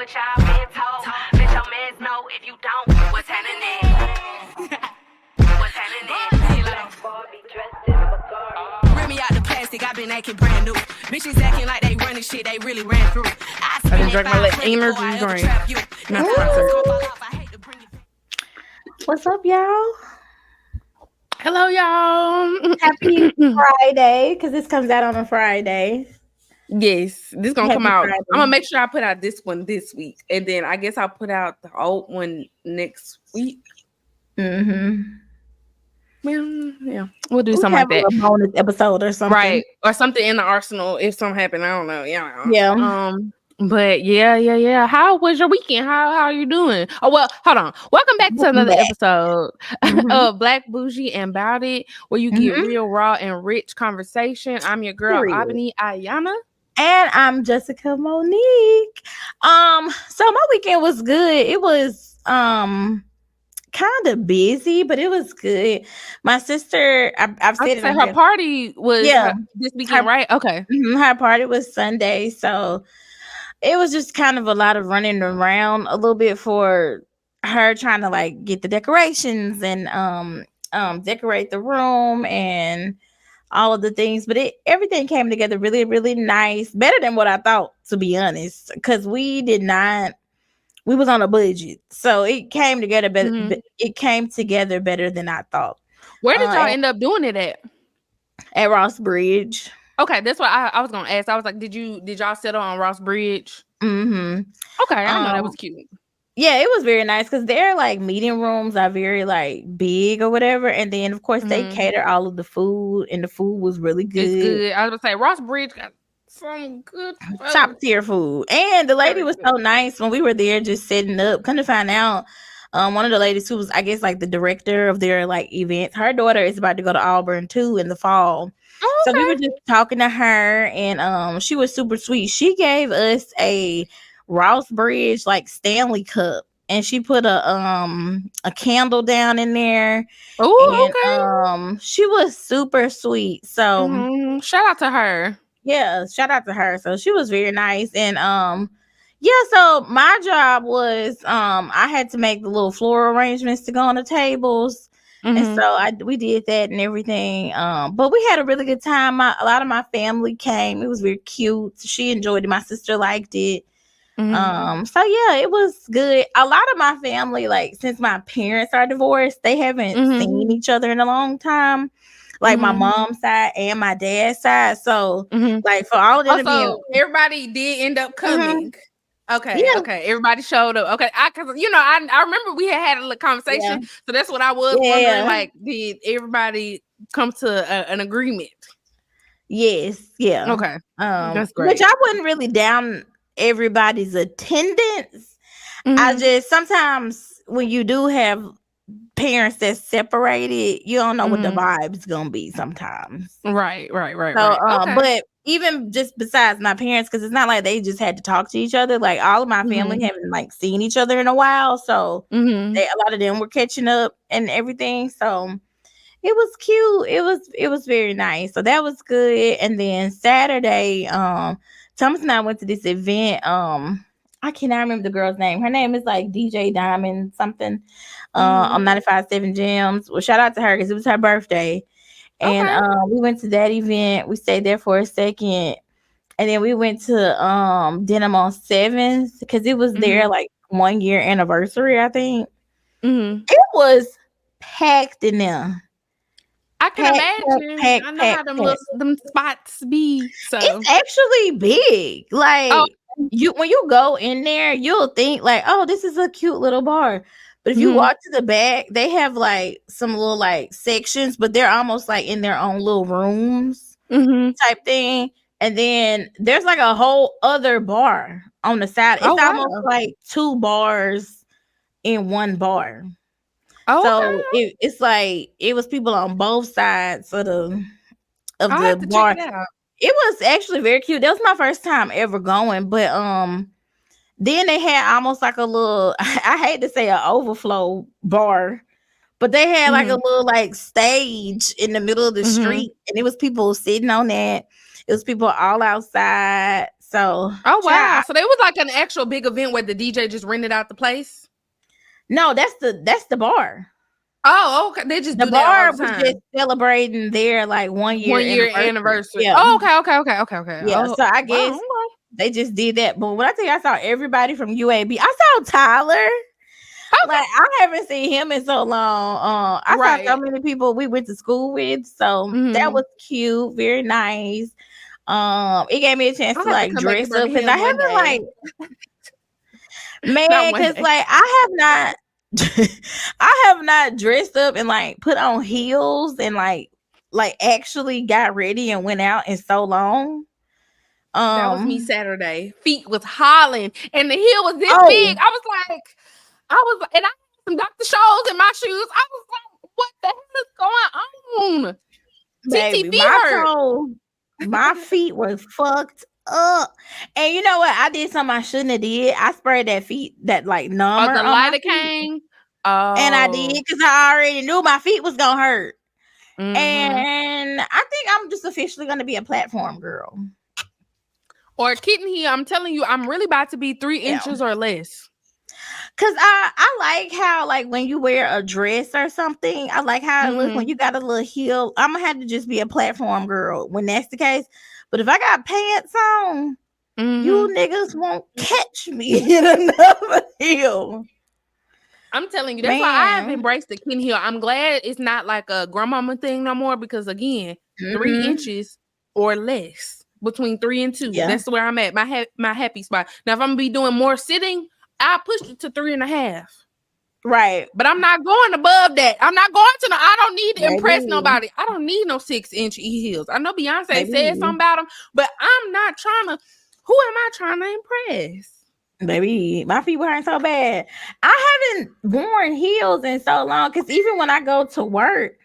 what y'all been told. Bitch, your mans know if you don't, what's happening? What's happening? Rip me out the plastic, I been acting brand new. Bitches acting like they running shit, they really ran through. I done drank my little energy drink. Not What's up, y'all? Hello, y'all. Happy Friday, because this comes out on a Friday. Yes, this gonna Happy come out. Friday. I'm gonna make sure I put out this one this week, and then I guess I'll put out the old one next week. Mm-hmm. Well, yeah, we'll do something like that. A bonus episode or something, right? Or something in the arsenal if something happened. I don't know. Yeah. But yeah. How was your weekend? How are you doing? Oh well, hold on. Welcome back to another episode of Black Bougie Bout It, where you get real, raw, and rich conversation. I'm your girl, Abani Ayana. And I'm Jessica Monique. So my weekend was good. It was kind of busy, but it was good. My sister, I've said it. Her party was this weekend, right? Okay. Her party was Sunday, so it was just kind of a lot of running around a little bit for her, trying to like get the decorations and decorate the room and all of the things, but everything came together really, really nice, better than what I thought, to be honest, because we was on a budget, so it came together better. It came together better than I thought. Where did y'all end up doing it at? At Ross Bridge. Okay, that's what I was gonna ask. I was like, did y'all settle on Ross Bridge? Mm-hmm. Okay, I know that was cute. Yeah, it was very nice because their like meeting rooms are very like big or whatever, and then of course they cater all of the food, and the food was really good. It's good. I was gonna say Ross Bridge got some good top tier food, and the lady was so nice when we were there, just setting up. Come to find out, one of the ladies who was, I guess, like the director of their like events, her daughter is about to go to Auburn too in the fall. Oh, okay. So we were just talking to her, and she was super sweet. She gave us a Ross Bridge like Stanley cup, and she put a candle down in there. Oh, okay. She was super sweet. So shout out to her. Yeah, shout out to her. So she was very nice. And so my job was I had to make the little floral arrangements to go on the tables. And so we did that and everything. But we had a really good time. A lot of my family came. It was very cute. She enjoyed it. My sister liked it. So yeah, it was good. A lot of my family, like, since my parents are divorced, they haven't seen each other in a long time. Like my mom's side and my dad's side. So like for all of them to be, everybody did end up coming. Okay. Everybody showed up. Okay. I remember we had a little conversation. So that's what I was wondering. Like, did everybody come to an agreement? Yes. Yeah. Okay. That's great. Which I wasn't really down everybody's attendance. I just, sometimes when you do have parents that's separated, you don't know what the vibe's gonna be sometimes. Right. So but even just besides my parents, because it's not like they just had to talk to each other, like all of my family haven't like seen each other in a while, so a lot of them were catching up and everything. So it was cute. It was very nice. So that was good. And then Saturday, Thomas and I went to this event. I cannot remember the girl's name. Her name is like DJ Diamond something on 95.7 Gems. Well, shout out to her because it was her birthday. And we went to that event. We stayed there for a second. And then we went to Denim on 7th because it was their like 1 year anniversary, I think. It was packed in there. I can imagine. I know how them spots be. So it's actually big. Like when you go in there, you'll think like, oh, this is a cute little bar. But if you walk to the back, they have like some little like sections, but they're almost like in their own little rooms type thing. And then there's like a whole other bar on the side. It's almost like 2 bars in 1 bar. So it's like it was people on both sides of the bar. It was actually very cute. That was my first time ever going, but then they had almost like a little, I hate to say an overflow bar, but they had like a little like stage in the middle of the street, and it was people sitting on that. It was people all outside. So oh wow. So they was like an actual big event where the DJ just rented out the place? No, that's the bar. Oh, okay. They just The do that all bar the was time. just celebrating their like 1 year anniversary. Yeah. Oh, okay. Yeah. Oh, So I guess they just did that. But when I tell you I saw everybody from UAB, I saw Tyler. Okay. Like I haven't seen him in so long. I saw so many people we went to school with. So that was cute, very nice. It gave me a chance to like dress up because I haven't like man, because like I have not dressed up and like put on heels and like actually got ready and went out in so long. That was me Saturday. Feet was hollering and the heel was this big. I was and I had some Dr. Scholl's in my shoes. I was like, what the hell is going on? Baby, TT feet hurt. My feet were fucked up. And you know what? I did something I shouldn't have did. I sprayed that like number the on lidocaine. And I did because I already knew my feet was gonna hurt. And I think I'm just officially gonna be a platform girl. Or kitten heel. I'm telling you, I'm really about to be 3 inches or less. Cause I like how like when you wear a dress or something, I like how it looks when you got a little heel. I'm gonna have to just be a platform girl when that's the case. But if I got pants on, you niggas won't catch me in another heel. I'm telling you, that's why I have embraced the kitten heel. I'm glad it's not like a grandmama thing no more because again, 3 inches or less, between 3 and 2. Yeah. That's where I'm at. My happy spot. Now, if I'm gonna be doing more sitting, I'll push it to 3.5. Right. But I'm not going above that. I'm not going to I don't need to impress nobody. I don't need no 6-inch heels. I know Beyonce said something about them, but I'm not trying to. Who am I trying to impress? Baby, my feet weren't so bad. I haven't worn heels in so long because even when I go to work,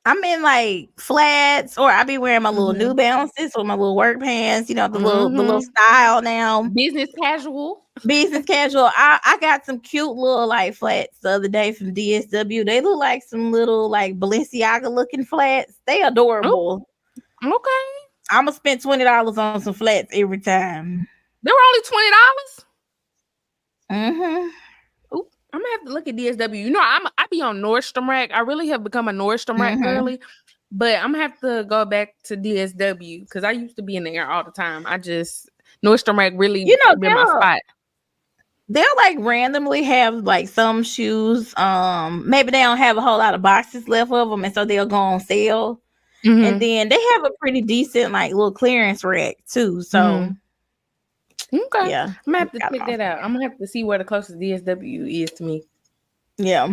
I'm in like flats or I be wearing my little New Balances or my little work pants, you know, the little style now. Business casual. I got some cute little like flats the other day from DSW. They look like some little like Balenciaga looking flats. They adorable. Oh, okay. I'm gonna spend $20 on some flats every time. They were only $20. Ooh, I'm gonna have to look at DSW. You know, I be on Nordstrom Rack. I really have become a Nordstrom Rack girly, but I'm gonna have to go back to DSW because I used to be in there all the time. Nordstrom Rack really, been my spot. They'll like randomly have like some shoes. Maybe they don't have a whole lot of boxes left of them, and so they'll go on sale. And then they have a pretty decent like little clearance rack too. So. Okay. Yeah. I'm gonna have to check that out. I'm gonna have to see where the closest DSW is to me. Yeah.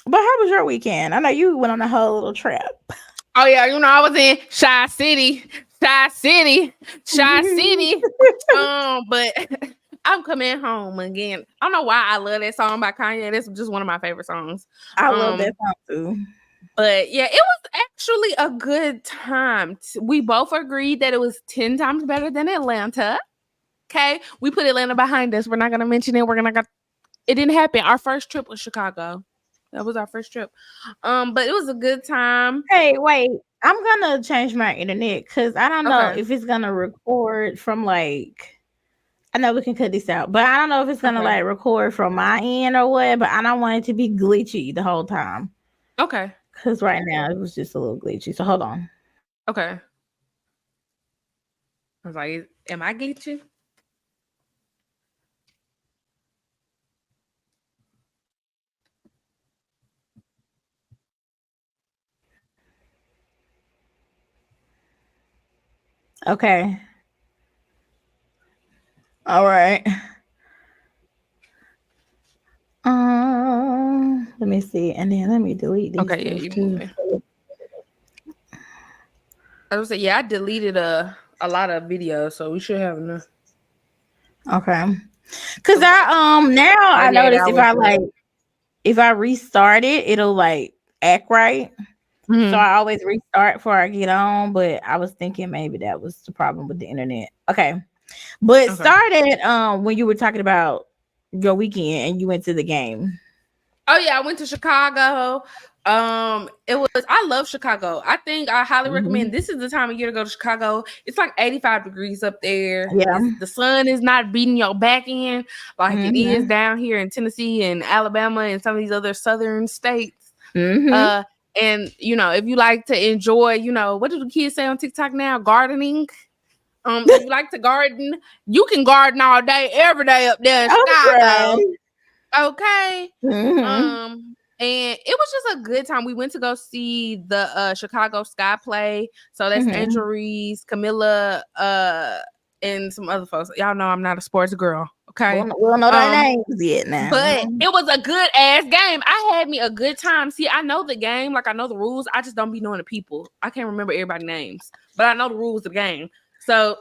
But how was your weekend? I know you went on a whole little trip. Oh yeah, I was in Shy City. But I'm coming home again. I don't know why I love that song by Kanye. That's just one of my favorite songs. I love that song too. But yeah, it was actually a good time. We both agreed that it was 10 times better than Atlanta. Okay, we put Atlanta behind us. We're not gonna mention it. It didn't happen. Our first trip was Chicago. That was our first trip. But it was a good time. Hey, wait. I'm gonna change my internet because I don't know if it's gonna record from like. I know we can cut this out, but I don't know if it's gonna like record from my end or what. But I don't want it to be glitchy the whole time. Okay. Because right now it was just a little glitchy. So hold on. Okay. I was like, am I glitchy? Okay. All right. Let me see, and then let me delete these. Okay, yeah, you moving. I was like, I deleted a lot of videos, so we should have enough. Okay. Cause I notice if I restart it, it'll like act right. So I always restart before I get on, but I was thinking maybe that was the problem with the internet. Okay. But started when you were talking about your weekend and you went to the game. Oh yeah, I went to Chicago. I love Chicago. I think I highly recommend. This is the time of year to go to Chicago. It's like 85 degrees up there. Yeah. The sun is not beating your back in like it is down here in Tennessee and Alabama and some of these other southern states. And you know, if you like to enjoy, you know, what do the kids say on TikTok now? Gardening. If you like to garden, you can garden all day, every day up there in Chicago. Okay. And it was just a good time. We went to go see the Chicago Sky Play. So that's Angel Reese, Camilla, and some other folks. Y'all know I'm not a sports girl. Okay. We don't know their names yet now. But it was a good ass game. I had me a good time. See, I know the game, like I know the rules. I just don't be knowing the people. I can't remember everybody's names, but I know the rules of the game. So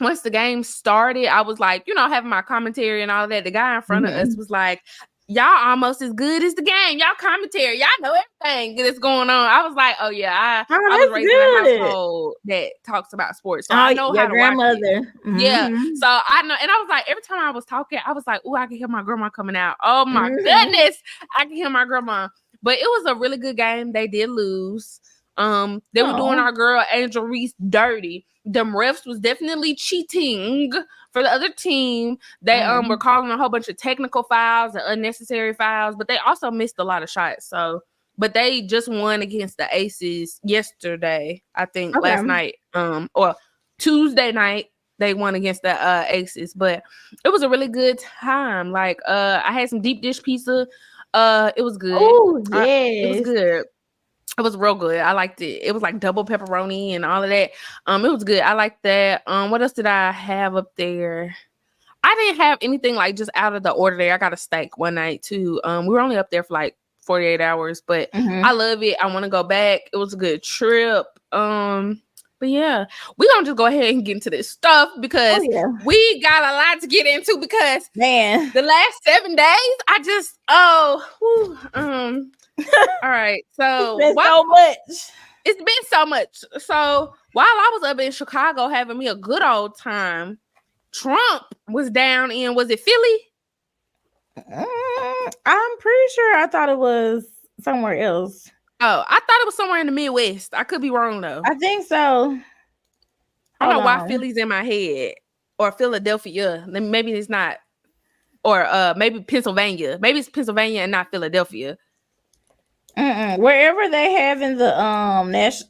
once the game started, I was like, you know, having my commentary and all that. The guy in front of us was like, y'all almost as good as the game. Y'all commentary. Y'all know everything that's going on. I was like, oh yeah, I was raised in a household that talks about sports. So I know how to watch it. Yeah. So I know, and I was like, every time I was talking, I was like, oh, I can hear my grandma coming out. Oh my goodness, I can hear my grandma. But it was a really good game. They did lose. They were doing our girl Angel Reese dirty. Them refs was definitely cheating for the other team. They were calling a whole bunch of technical fouls and unnecessary fouls, but they also missed a lot of shots. So, but they just won against the Aces yesterday, I think last night, or Tuesday night. They won against the Aces, but it was a really good time. Like, I had some deep dish pizza. It was good. Oh, yes. It was good. It was real good. I liked it. It was like double pepperoni and all of that. It was good. I liked that. What else did I have up there? I didn't have anything like just out of the ordinary. I got a steak one night too. We were only up there for like 48 hours, but I love it. I want to go back. It was a good trip. But yeah, we're gonna just go ahead and get into this stuff because we got a lot to get into because the last 7 days, I just all right, so it's been so much. So while I was up in Chicago having me a good old time, Trump was down in, was it Philly? I'm pretty sure I thought it was somewhere else. Oh, I thought it was somewhere in the Midwest. I could be wrong though. I think so. I don't know why Philly's in my head or Philadelphia. Maybe it's not, or maybe Pennsylvania. Maybe it's Pennsylvania and not Philadelphia. Wherever they having the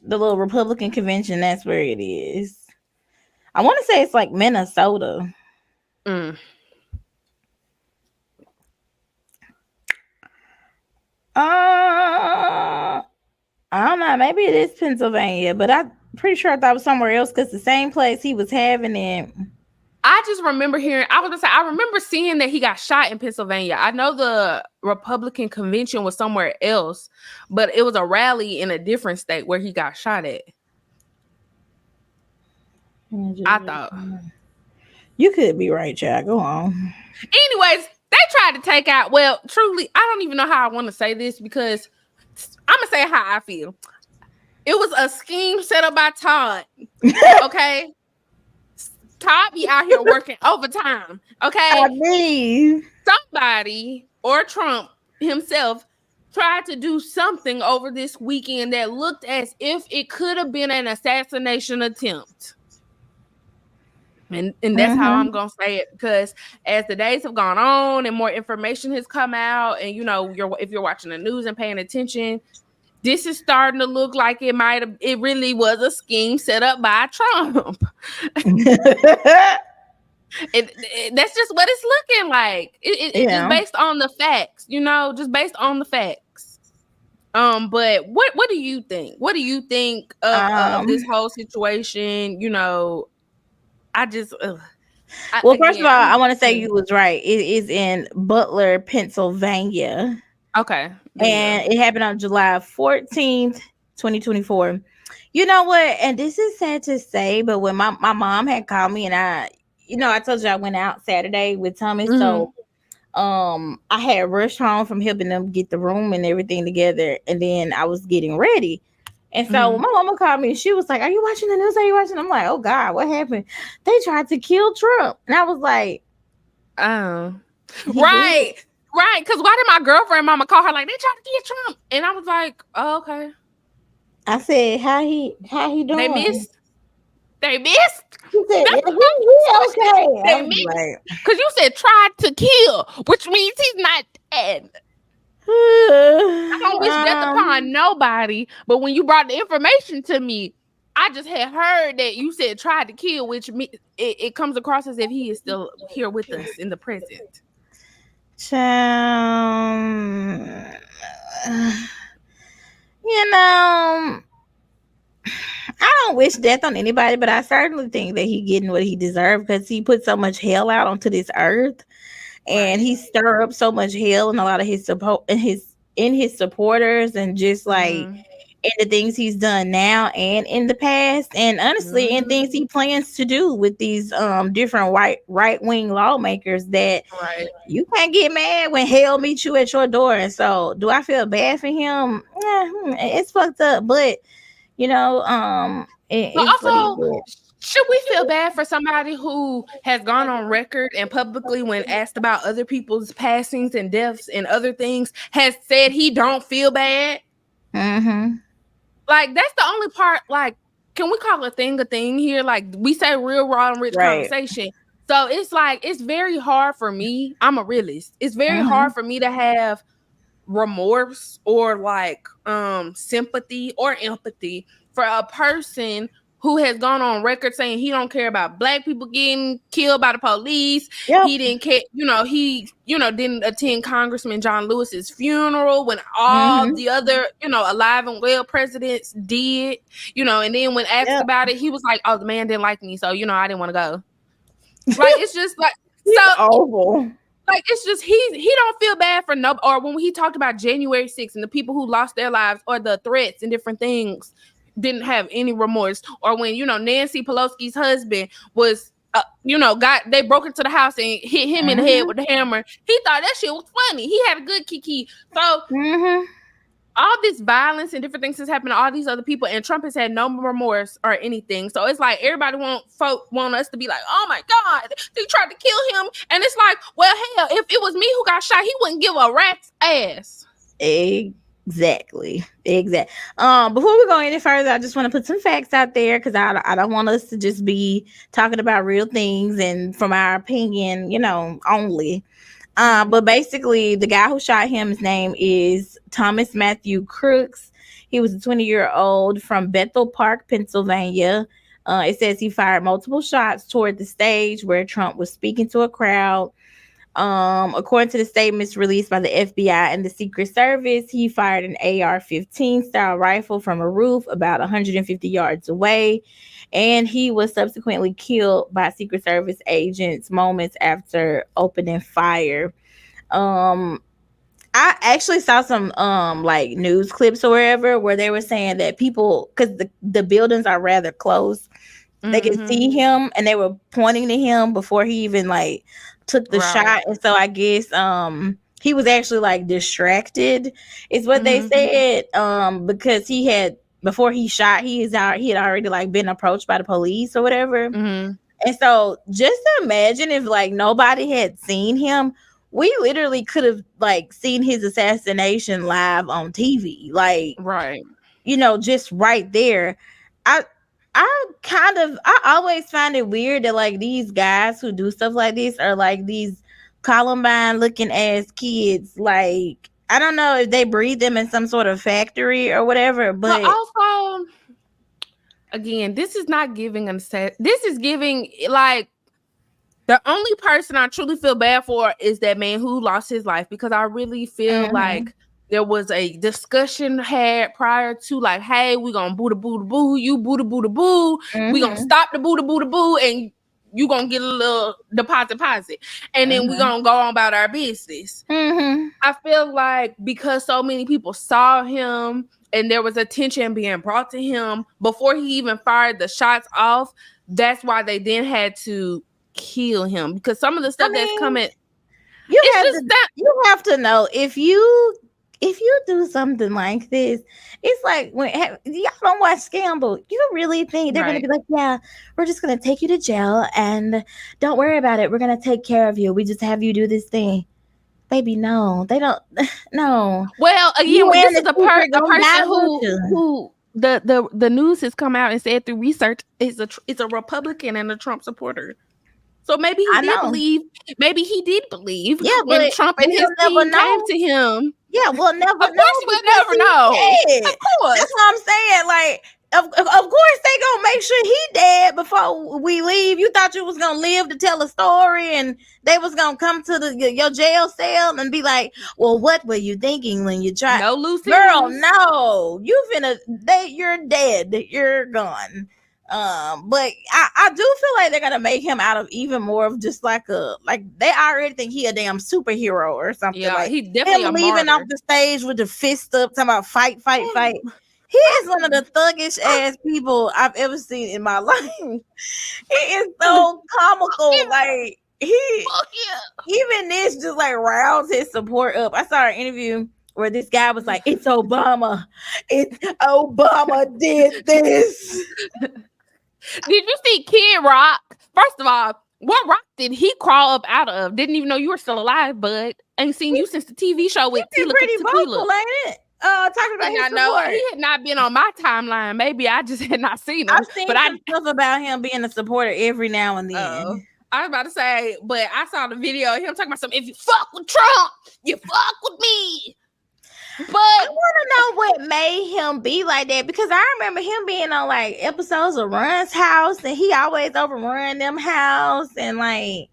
little Republican convention, that's where it is. I want to say it's like Minnesota. I don't know. Maybe it is Pennsylvania, but I'm pretty sure I thought it was somewhere else because the same place he was having it. I just remember hearing, I remember seeing that he got shot in Pennsylvania. I know the Republican convention was somewhere else, but it was a rally in a different state where he got shot at. I thought. You could be right, Chad. Go on. Anyways, they tried to take out, well, truly, I don't even know how I want to say this because I'm going to say how I feel. It was a scheme set up by Todd. Okay? Todd be out here working overtime. Okay? I mean, somebody or Trump himself tried to do something over this weekend that looked as if it could have been an assassination attempt. And that's how I'm going to say it, because as the days have gone on and more information has come out, and, you know, if you're watching the news and paying attention, this is starting to look like it really was a scheme set up by Trump. That's just what it's looking like. It's just based on the facts, you know, just based on the facts. But what do you think? What do you think of this whole situation? You know, first of all, I want to say you was right. It is in Butler, Pennsylvania. Okay. And it happened on July 14th, 2024. You know what? And this is sad to say, but when my mom had called me and I told you I went out Saturday with Tommy. So I had rushed home from helping them get the room and everything together. And then I was getting ready. And so when my mama called me, she was like, "Are you watching the news? Are you watching?" I'm like, "Oh God, what happened?" They tried to kill Trump. And I was like, "Oh, right. Right, because why did my girlfriend mama call her like they tried to get Trump? And I was like, oh, okay. I said, how he doing? They missed. They missed. He said, That's yeah, what I he was saying. okay. I They was missed. like, Because you said tried to kill, which means he's not dead. I don't wish death upon nobody, but when you brought the information to me, I just had heard that you said tried to kill, which it comes across as if he is still here with us in the present. You know, I don't wish death on anybody, but I certainly think that he getting what he deserved because he put so much hell out onto this earth, and he stirred up so much hell in a lot of his support in his supporters, and just like in the things he's done now and in the past, and honestly, in things he plans to do with these different right wing lawmakers, that you can't get mad when hell meets you at your door. And so, do I feel bad for him? It's fucked up, but you know, it's what he also, did. should we feel bad for somebody who has gone on record and publicly, when asked about other people's passings and deaths and other things, has said he don't feel bad? Like, that's the only part. Like, can we call a thing here? Like, we say real, raw, and rich conversation. So it's like, it's very hard for me. I'm a realist. It's very hard for me to have remorse or like sympathy or empathy for a person who has gone on record saying he don't care about black people getting killed by the police. He didn't care, he didn't attend Congressman John Lewis's funeral when all the other, alive and well presidents did, and then when asked about it, he was like, oh, the man didn't like me, so I didn't want to go. Like, it's just like, so awful. Like, it's just he don't feel bad for no. Or when he talked about January 6th and the people who lost their lives or the threats and different things, didn't have any remorse. Or when Nancy Pelosi's husband was they broke into the house and hit him in the head with the hammer. He thought that shit was funny. He had a good kiki. So all this violence and different things has happened to all these other people, and Trump has had no remorse or anything. So it's like everybody want us to be like, oh my God, they tried to kill him. And it's like, well, hell, if it was me who got shot, he wouldn't give a rat's ass. Exactly. Before we go any further, I just want to put some facts out there, because I don't want us to just be talking about real things and from our opinion, only. But basically, the guy who shot him, his name is Thomas Matthew Crooks. He was a 20-year-old from Bethel Park, Pennsylvania. It says he fired multiple shots toward the stage where Trump was speaking to a crowd. According to the statements released by the FBI and the Secret Service, he fired an AR-15 style rifle from a roof about 150 yards away, and he was subsequently killed by Secret Service agents moments after opening fire. I actually saw some like news clips or wherever where they were saying that people, because the buildings are rather close, they can see him, and they were pointing to him before he even like took the shot. And so I guess he was actually like distracted is what they said, because he had, before he shot, he had already like been approached by the police or whatever. And so just imagine if like nobody had seen him. We literally could have like seen his assassination live on TV, like just right there. I always find it weird that like these guys who do stuff like this are like these Columbine looking ass kids. Like, I don't know if they breed them in some sort of factory or whatever, but also, again, this is not giving them this is giving, like, the only person I truly feel bad for is that man who lost his life, because I really feel like there was a discussion had prior to, like, hey, we're gonna boo the boo the boo, you boo the boo the boo, we gonna stop the boo the boo the boo, and you gonna get a little deposit, and then we gonna go on about our business. I feel like because so many people saw him and there was attention being brought to him before he even fired the shots off, that's why they then had to kill him, because some of the stuff that's coming, you have to know, if you do something like this, it's like when y'all don't watch Scandal, you really think they're gonna be like, yeah, we're just gonna take you to jail and don't worry about it, we're gonna take care of you, we just have you do this thing. Baby, no, they don't. No. Well, again, You this and is the a secret gonna die person with you. who the news has come out and said through research is a Republican and a Trump supporter. So maybe he I did know. believe. Maybe he did believe Yeah, when but Trump and his we'll never team came know. to him. Yeah, we'll never Of know. course, we'll because never know. he's dead. Of course. That's what I'm saying. Like, of course they gonna make sure he dead before we leave. You thought you was gonna live to tell a story, and they was gonna come to your jail cell and be like, "Well, what were you thinking when you tried?" No loose Girl, ends. no, you're dead. You're gone. But I do feel like they're gonna make him out of even more of just like they already think he a damn superhero or something. Yeah, like he definitely him a leaving martyr. off the stage with the fist up, talking about fight. He is one of the thuggish ass people I've ever seen in my life. He is so comical. Like Fuck yeah. even this just like rounds his support up. I saw an interview where this guy was like, "It's Obama. It's Obama did this." Did you see Kid Rock? First of all, what rock did he crawl up out of? Didn't even know you were still alive, bud. Ain't seen you since the TV show with He's Tila pretty Tequila. vocal, ain't it? Talking about his I know support. he had not been on my timeline. Maybe I just had not seen him. I've seen some stuff about him being a supporter every now and then. I was about to say, but I saw the video of him talking about something. If you fuck with Trump, you fuck with me. But I want to know what made him be like that, because I remember him being on like episodes of Run's house, and he always overrun them house, and like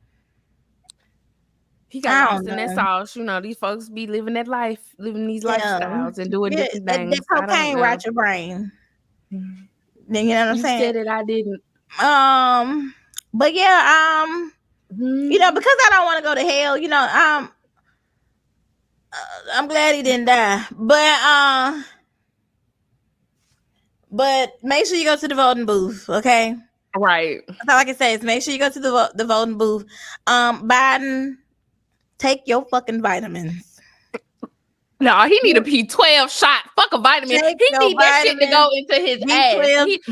he got lost in that sauce. You know, these folks be living that life, living these lifestyles and doing different things. That cocaine rot your brain. Then you know what I'm saying? You said it, I didn't. But yeah, you know, because I don't want to go to hell, you know, I'm glad he didn't die. But make sure you go to the voting booth, okay? Right. That's all I can say is make sure you go to the voting booth. Biden, take your fucking vitamins. No, he need a B12 shot. Fuck a vitamin. He need that shit to go into his ass.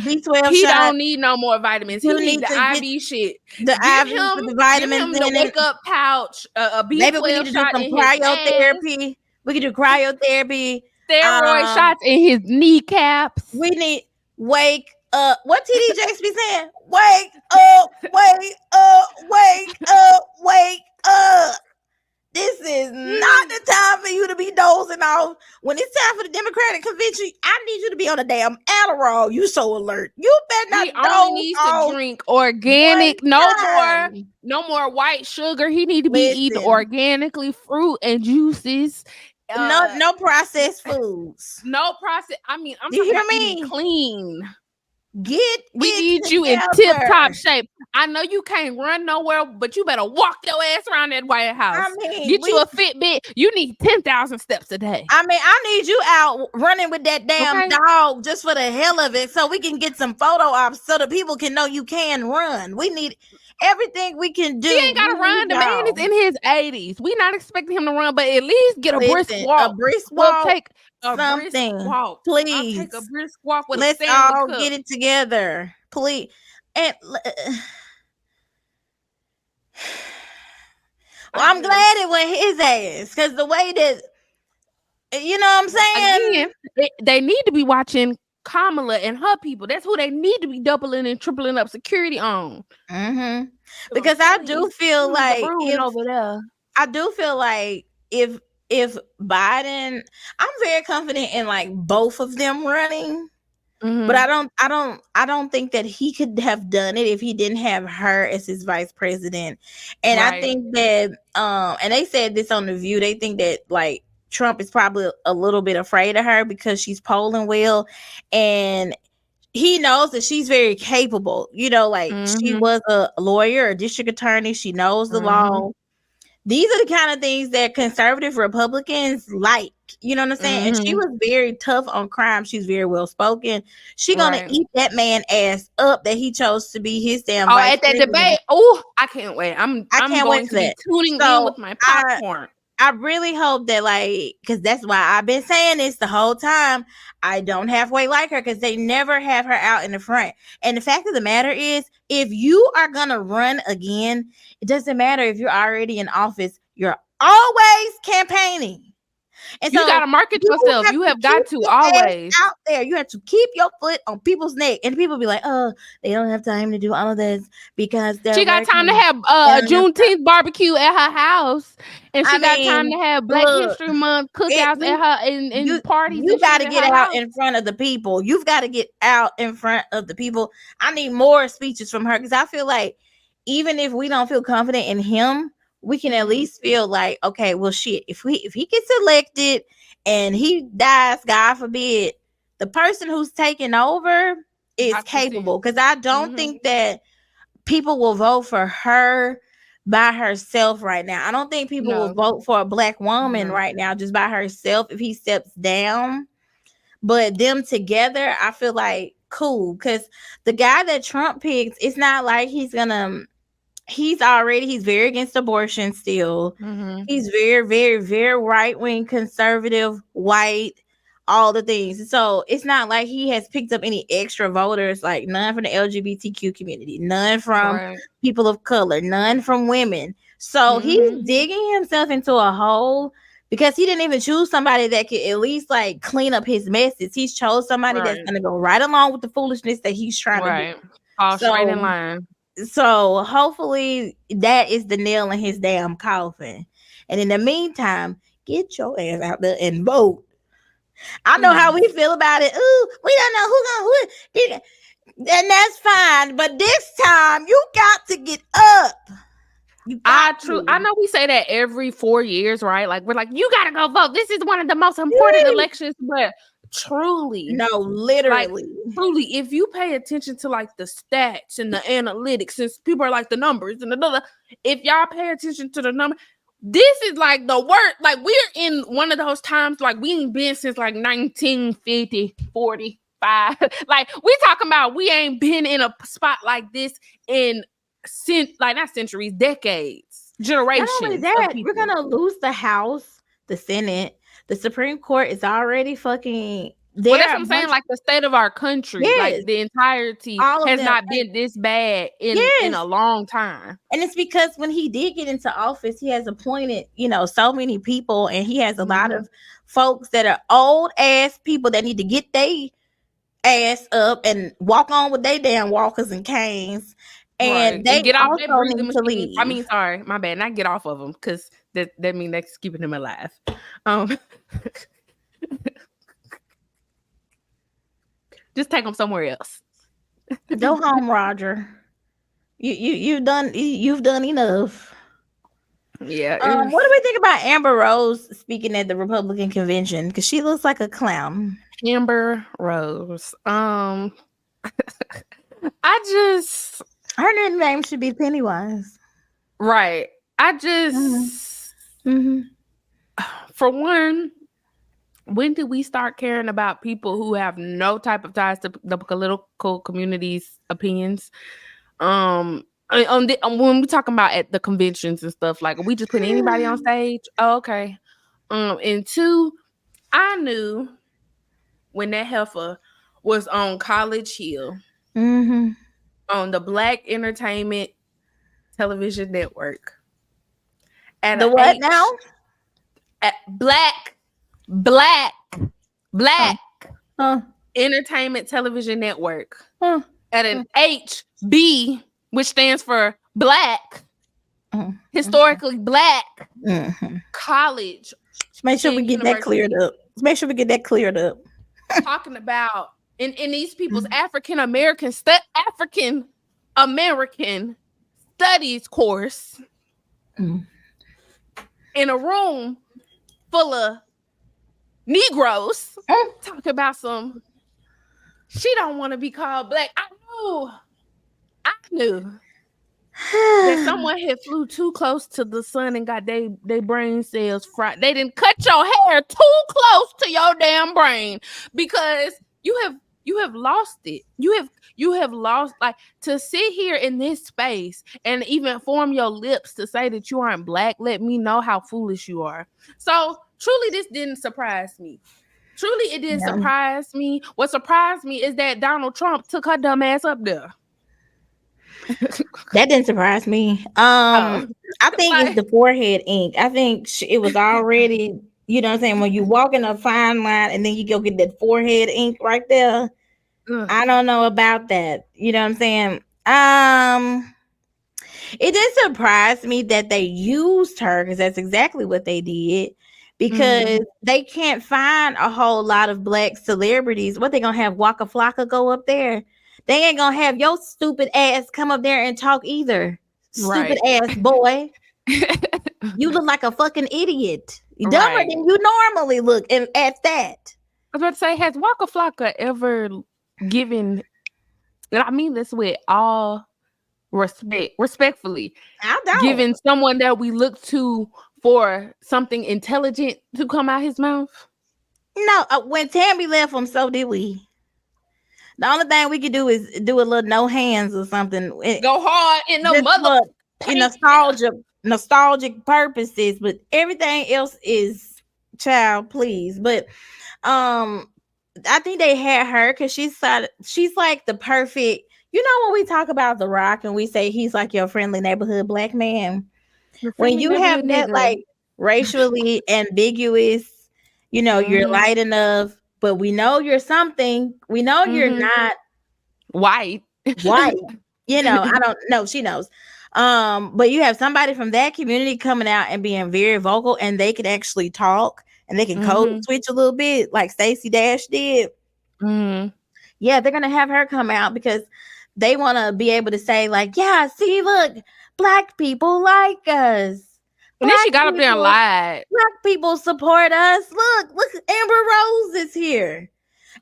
B12 he shot. Don't need no more vitamins. He need the IV shit. The IV with the vitamins give him the wake up pouch. A B12 Maybe we need to do some cryotherapy. We can do cryotherapy. Steroid shots in his kneecaps. We need wake up. What TD Jakes be saying? Wake up, wake up, wake up, wake up. This is not the time for you to be dozing off. When it's time for the Democratic convention, I need you to be on a damn Adderall. You so alert. You better not. He only needs to drink organic. No more white sugar. He need to be eating organically fruit and juices. No processed foods. No process. I mean, I'm you talking hear about me? Clean. We need you in tip-top shape. I know you can't run nowhere, but you better walk your ass around that White House. I mean, get you a Fitbit. You need 10,000 steps a day. I mean, I need you out running with that damn dog just for the hell of it, so we can get some photo ops so that people can know you can run. We need everything we can do. He ain't gotta run. The man is in his 80s. We not expecting him to run, but at least get a brisk walk. A brisk walk. We'll take something. Brisk walk. Please. I'll take a brisk walk with Let's all get it together. Please. And I'm glad it went his ass, because the way that, you know what I'm saying? Again, they need to be watching Kamala and her people. That's who they need to be doubling and tripling up security on. Mm-hmm. Because I do feel like if Biden, I'm very confident in like both of them running. Mm-hmm. But I don't think that he could have done it if he didn't have her as his vice president. And I think that and they said this on The View, they think that like Trump is probably a little bit afraid of her because she's polling well, and he knows that she's very capable. You know, like she was a lawyer, a district attorney, she knows the law. These are the kind of things that conservative Republicans like. You know what I'm saying? And she was very tough on crime. She's very well spoken. She's gonna eat that man ass up that he chose to be his damn vice at that president. debate. Oh, I can't wait. I can't wait to be tuning in with my popcorn. I really hope that, like, because that's why I've been saying this the whole time. I don't halfway like her, because they never have her out in the front. And the fact of the matter is, if you are gonna run again, it doesn't matter if you're already in office. You're always campaigning. And you so gotta market yourself. You have got to always out there. You have to keep your foot on people's neck, and people be like, "Oh, they don't have time to do all of this because they're." She got time to have a Juneteenth barbecue at her house, and she got time to have Black History Month cookouts at her and parties. You got to get out in front of the people. You've got to get out in front of the people. I need more speeches from her because I feel like even if we don't feel confident in him, we can at least feel like, okay, well, shit, if he gets elected and he dies, God forbid, the person who's taking over is capable. Because I don't think that people will vote for her by herself right now. I don't think people will vote for a Black woman right now just by herself if he steps down. But them together, I feel like cool. Because the guy that Trump picked, it's not like he's very against abortion still. He's very, very, very right-wing, conservative, white, all the things. So it's not like he has picked up any extra voters, like none from the LGBTQ community, none from people of color, none from women. So he's digging himself into a hole because he didn't even choose somebody that could at least like clean up his messes. He's chose somebody that's going to go right along with the foolishness that he's trying to do. Fall straight in line. So hopefully that is the nail in his damn coffin. And in the meantime, get your ass out there and vote. I know how we feel about it. Ooh, we don't know who, and that's fine. But this time, you got to get up. I know we say that every 4 years, right? Like we're like, you gotta go vote. This is one of the most important elections, but truly, literally, truly, if you pay attention to like the stats and the analytics, since people are like the numbers and if y'all pay attention to the number, this is like the worst. Like we're in one of those times like we ain't been since like 1950, 45. Like we talking about we ain't been in a spot like this in not centuries, decades, generations. Not only that, we're gonna lose the House, the Senate, the Supreme Court is already fucking there. Well, that's what I'm saying. Like the state of our country, like the entirety has not been this bad in a long time. And it's because when he did get into office, he has appointed, so many people, and he has a lot of folks that are old ass people that need to get their ass up and walk on with their damn walkers and canes. And they get off also that breathing need to machine. leave. I mean, sorry, my bad. Not get off of them because that means that's keeping them alive. Just take them somewhere else. Go home, Roger. You've done enough. Yeah. What do we think about Amber Rose speaking at the Republican convention? Because she looks like a clown. Amber Rose. Her name should be Pennywise. Right. I just, for one, when did we start caring about people who have no type of ties to the political community's opinions? When we talking about at the conventions and stuff, like, are we just putting anybody on stage? Oh, okay. And two, I knew when that heifer was on College Hill, on the Black Entertainment Television Network. At the what now? At Black Entertainment Television Network. At an HB, which stands for Black, historically Black college. Make sure we get that cleared up. Talking about in these people's African American studies course in a room full of Negroes talk about she don't want to be called Black. I knew that someone had flew too close to the sun and got they brain cells fried. They didn't cut your hair too close to your damn brain because you have lost it. You have lost, like, to sit here in this space and even form your lips to say that you aren't Black. Let me know how foolish you are. So truly, this didn't surprise me. Truly, it didn't surprise me. What surprised me is that Donald Trump took her dumb ass up there. That didn't surprise me. I think it's the forehead ink. I think it was already, you know what I'm saying, when you walk in a fine line and then you go get that forehead ink right there. I don't know about that. You know what I'm saying? It did surprise me that they used her, because that's exactly what they did. Because they can't find a whole lot of black celebrities. What, they gonna have Waka Flocka go up there? They ain't gonna have your stupid ass come up there and talk either. Stupid ass boy. You look like a fucking idiot. Dumber than you normally look, and at that. I was about to say, has Waka Flocka ever given, and I mean this with all respectfully, given someone that we look to for something intelligent to come out his mouth? No, when Tammy left him, so did we. The only thing we could do is do a little no hands or something. Go hard in the nostalgic purposes, but everything else is child, please. But I think they had her because she's like the perfect. You know, when we talk about The Rock and we say he's like your friendly neighborhood black man, when you have that like racially ambiguous, you know, you're light enough, but we know you're something. We know you're not white. You know, I don't know. She knows. But you have somebody from that community coming out and being very vocal, and they can actually talk and they can code switch a little bit, like Stacey Dash did. Yeah, they're gonna have her come out because they want to be able to say, like, yeah, see, look, black people like us. And then she got up there and lied. Black people support us. Look, Amber Rose is here.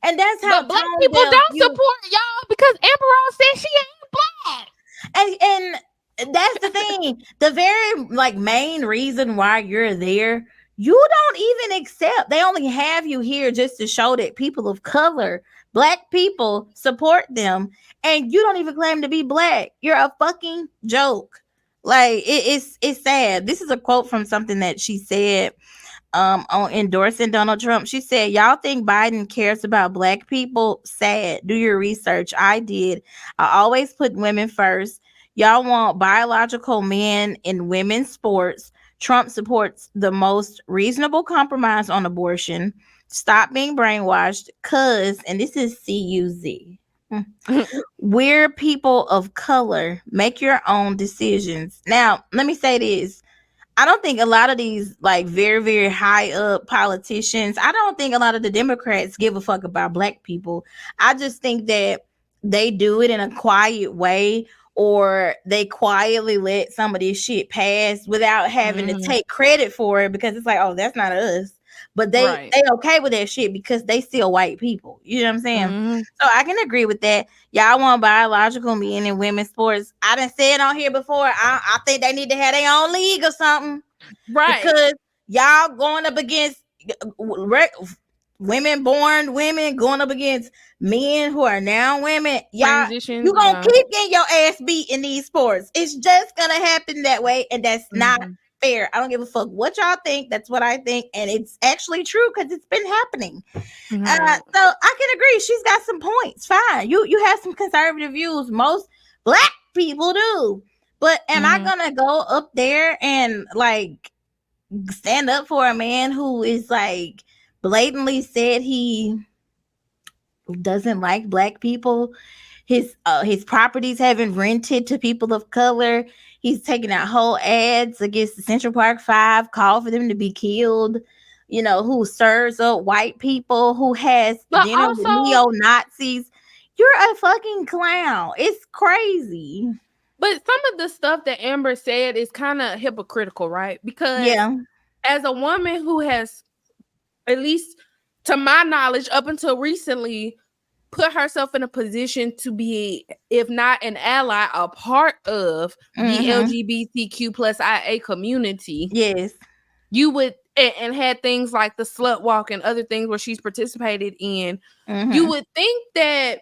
And that's how black people don't support y'all because Amber Rose said she ain't black. And that's the thing. The very like main reason why you're there, you don't even accept. They only have you here just to show that people of color, black people, support them. And you don't even claim to be black. You're a fucking joke. Like it's sad. This is a quote from something that she said on endorsing Donald Trump. She said, y'all think Biden cares about black people? Sad. Do your research. I did. I always put women first. Y'all want biological men in women's sports. Trump supports the most reasonable compromise on abortion. Stop being brainwashed, cuz, and this is CUZ. We're people of color. Make your own decisions. Now, let me say this. I don't think a lot of these like very, very high up politicians, I don't think a lot of the Democrats give a fuck about black people. I just think that they do it in a quiet way, or they quietly let some of this shit pass without having to take credit for it, because it's like, oh, that's not us. But they okay with that shit because they still white people. You know what I'm saying? So I can agree with that. Y'all want biological men in women's sports. I done said on here before, I think they need to have their own league or something. Right. Because y'all going up against women going up against men who are now women. Y'all, you gonna keep getting your ass beat in these sports. It's just gonna happen that way, and that's not fair. I don't give a fuck what y'all think. That's what I think, and it's actually true because it's been happening. So I can agree. She's got some points. Fine. You have some conservative views. Most black people do. But am I gonna go up there and like stand up for a man who is like blatantly said he doesn't like black people? His properties haven't rented to people of color. He's taking out whole ads against the Central Park Five, call for them to be killed. You know, who stirs up white people, who has dinner with neo-Nazis. You're a fucking clown. It's crazy. But some of the stuff that Amber said is kind of hypocritical, right? Because as a woman who has, at least to my knowledge, up until recently, put herself in a position to be, if not an ally, a part of the LGBTQ plus IA community. Yes. You would, and had things like the slut walk and other things where she's participated in. You would think that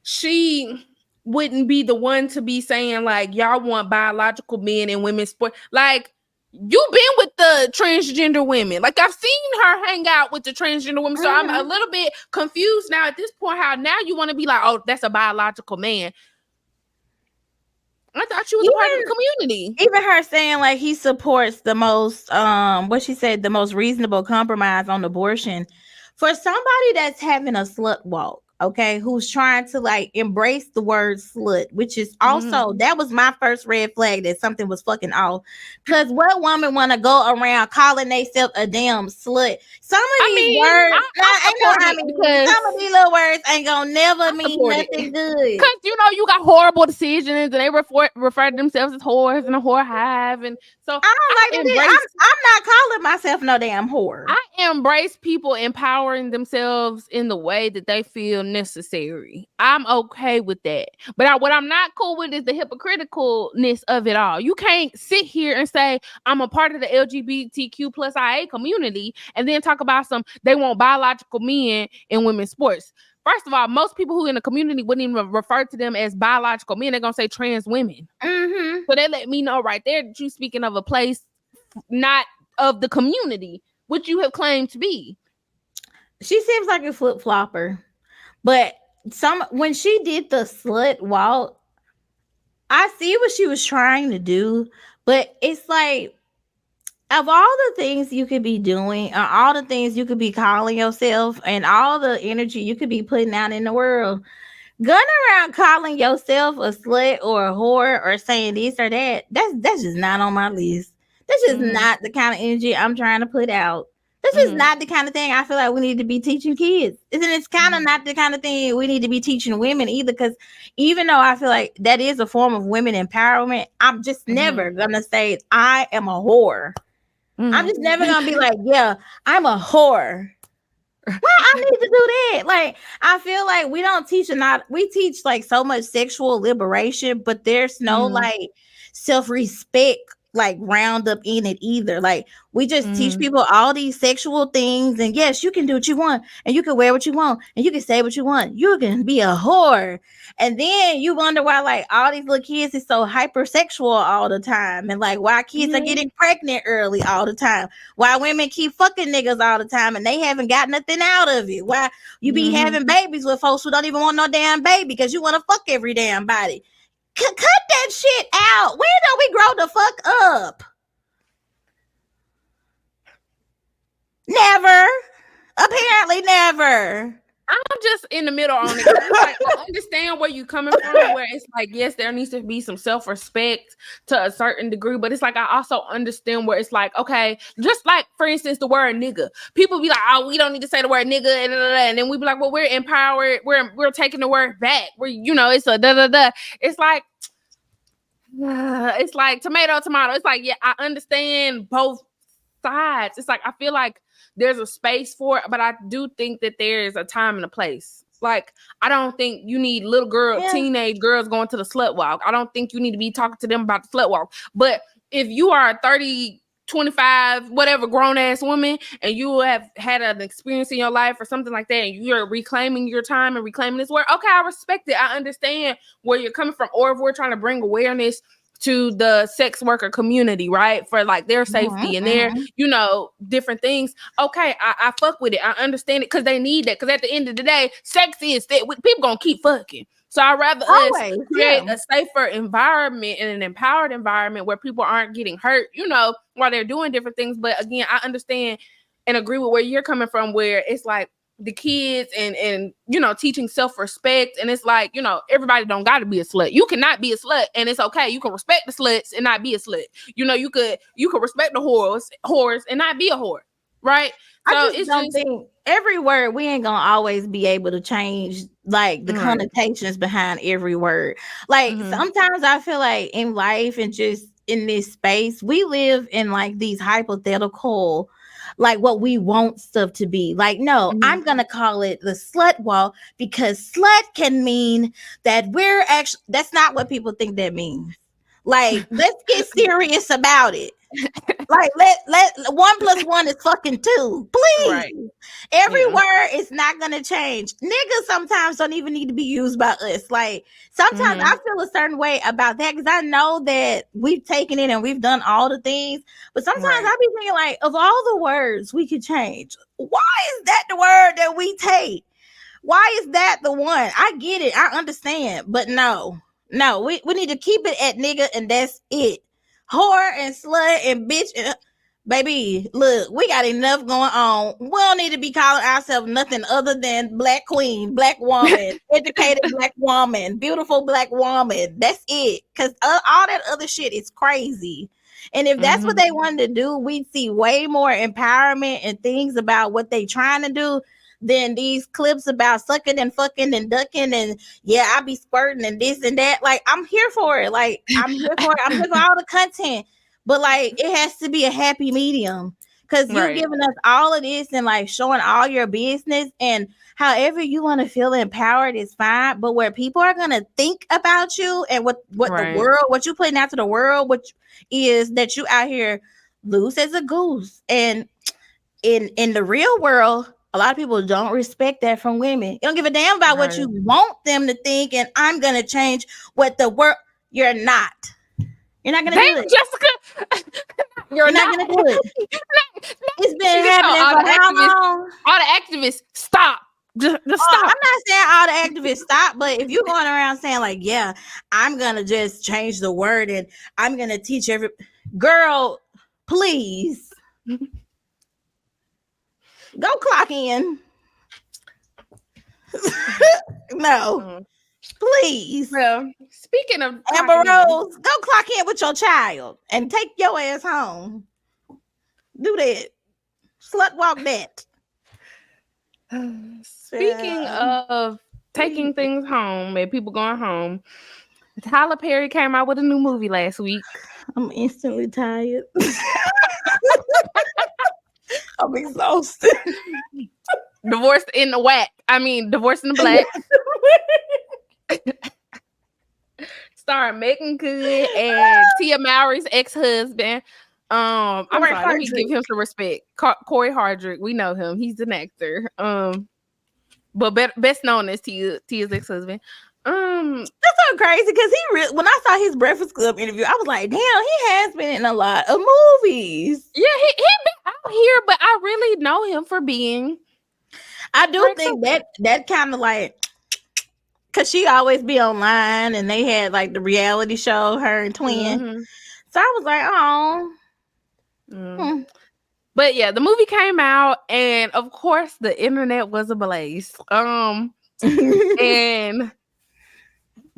she wouldn't be the one to be saying like, y'all want biological men in women's sport. Like, you've been with the transgender women. Like, I've seen her hang out with the transgender women. So I'm a little bit confused now at this point, how now you want to be like, oh, that's a biological man. I thought you was a part of the community. Even her saying like he supports the most what she said, the most reasonable compromise on abortion. For somebody that's having a slut walk, okay, who's trying to like embrace the word slut, which is also that was my first red flag that something was fucking off. Because what woman want to go around calling themselves a damn slut? Some of these words, some of these little words ain't gonna never mean nothing good. Because you got horrible decisions, and they refer to themselves as whores and a whore hive, and so I don't like it. I'm not calling myself no damn whore. I embrace people empowering themselves in the way that they feel necessary. I'm okay with that. But what I'm not cool with is the hypocriticalness of it all. You can't sit here and say, I'm a part of the LGBTQ plus IA community, and then talk about they want biological men in women's sports. First of all, most people who in the community wouldn't even refer to them as biological men. They're going to say trans women. Mm-hmm. So they let me know right there that you're speaking of a place not of the community, which you have claimed to be. She seems like a flip-flopper. But when she did the slut walk, I see what she was trying to do. But it's like, of all the things you could be doing, or all the things you could be calling yourself, and all the energy you could be putting out in the world, going around calling yourself a slut or a whore or saying this or that, that's just not on my list. That's just not the kind of energy I'm trying to put out. This is not the kind of thing I feel like we need to be teaching kids. It's kind of not the kind of thing we need to be teaching women either, because even though I feel like that is a form of women empowerment, I'm just never going to say I am a whore. I'm just never going to be like, yeah, I'm a whore. Well, I need to do that. Like, I feel like we don't teach we teach like so much sexual liberation, but there's no like self-respect like round up in it either. Like, we just teach people all these sexual things, and yes, you can do what you want, and you can wear what you want, and you can say what you want. You can be a whore. And then you wonder why like all these little kids is so hypersexual all the time, and like why kids are getting pregnant early all the time, why women keep fucking niggas all the time and they haven't got nothing out of it, why you be having babies with folks who don't even want no damn baby because you want to fuck every damn body. Cut that shit out. When do we grow the fuck up? Never. Apparently never. I'm just in the middle on it. Like, I understand where you're coming from, where it's like, yes, there needs to be some self-respect to a certain degree, but it's like, I also understand where it's like, okay, just like, for instance, the word nigga. People be like, oh, we don't need to say the word nigga, and then we be like, well, we're empowered, we're taking the word back. It's a da-da-da. It's like tomato. It's like, yeah, I understand both sides. It's like, I feel like there's a space for it, but I do think that there is a time and a place. Like, I don't think you need teenage girls going to the slut walk. I don't think you need to be talking to them about the slut walk. But if you are a 30, 25, whatever grown ass woman, and you have had an experience in your life or something like that, and you're reclaiming your time and reclaiming this word, okay, I respect it. I understand where you're coming from. Or if we're trying to bring awareness to the sex worker community, right? For like their safety and their, different things. Okay, I fuck with it. I understand it because they need that. Because at the end of the day, sex is that people gonna keep fucking. So I'd rather us create a safer environment and an empowered environment where people aren't getting hurt, while they're doing different things. But again, I understand and agree with where you're coming from, where it's like the kids and teaching self-respect, and it's like, everybody don't got to be a slut. You cannot be a slut, and it's okay. You can respect the sluts and not be a slut. You could respect the whores and not be a whore, right? So I just don't think every word, we ain't gonna always be able to change like the connotations behind every word. Like sometimes I feel like in life and just in this space, we live in like these hypothetical, like what we want stuff to be. Like, no, I'm gonna call it the slut walk because slut can mean that we're actually, that's not what people think that means. Like, let's get serious about it. Like, let 1 + 1 is fucking 2, please. Right. Every word is not gonna change. Niggas sometimes don't even need to be used by us. Like, sometimes I feel a certain way about that because I know that we've taken it and we've done all the things, but sometimes I be thinking like, of all the words we could change, why is that the word that we take? Why is that the one? I get it, I understand, but no. No, we need to keep it at nigga, and that's it. Whore and slut and bitch. Baby, look, we got enough going on. We don't need to be calling ourselves nothing other than black queen, black woman, educated black woman, beautiful black woman. That's it. Because all that other shit is crazy. And if that's what they wanted to do, we'd see way more empowerment and things about what they trying to do than these clips about sucking and fucking and ducking and yeah, I be squirting and this and that. Like, I'm here for it. Like, I'm here for it. I'm here for all the content. But like, it has to be a happy medium, because you giving us all of this and like showing all your business, and however you want to feel empowered is fine. But where people are gonna think about you and what the world, what you putting out to the world, which is that you out here loose as a goose. And in the real world, a lot of people don't respect that from women. You don't give a damn about what you want them to think, and I'm gonna change what the world. You're not. You're not gonna do it, Jessica. You're not gonna do it. It's been happening for how long? All the activists, stop. Just stop. I'm not saying all the activists stop, but if you're going around saying like, yeah, I'm gonna just change the word and I'm gonna teach every girl, please go clock in. No. Please. Well, speaking of Amber Rose, go clock in with your child and take your ass home. Do that. Slut walk that. Speaking of taking things home and people going home, Tyler Perry came out with a new movie last week. I'm instantly tired. I'm exhausted. Divorced in the Whack. Divorced in the Black. Starring Megan Good and Tia Mowry's ex-husband. I'm sorry, let me give him some respect. Corey Hardrick, we know him. He's an actor. But best known as Tia's ex-husband. That's so crazy because when I saw his Breakfast Club interview, I was like, damn, he has been in a lot of movies. Yeah, he been out here, but I really know him for being. I do think that kind of like, because she always be online and they had like the reality show, her and Twin. Mm-hmm. So I was like, oh. Mm. But yeah, the movie came out and of course the internet was ablaze. And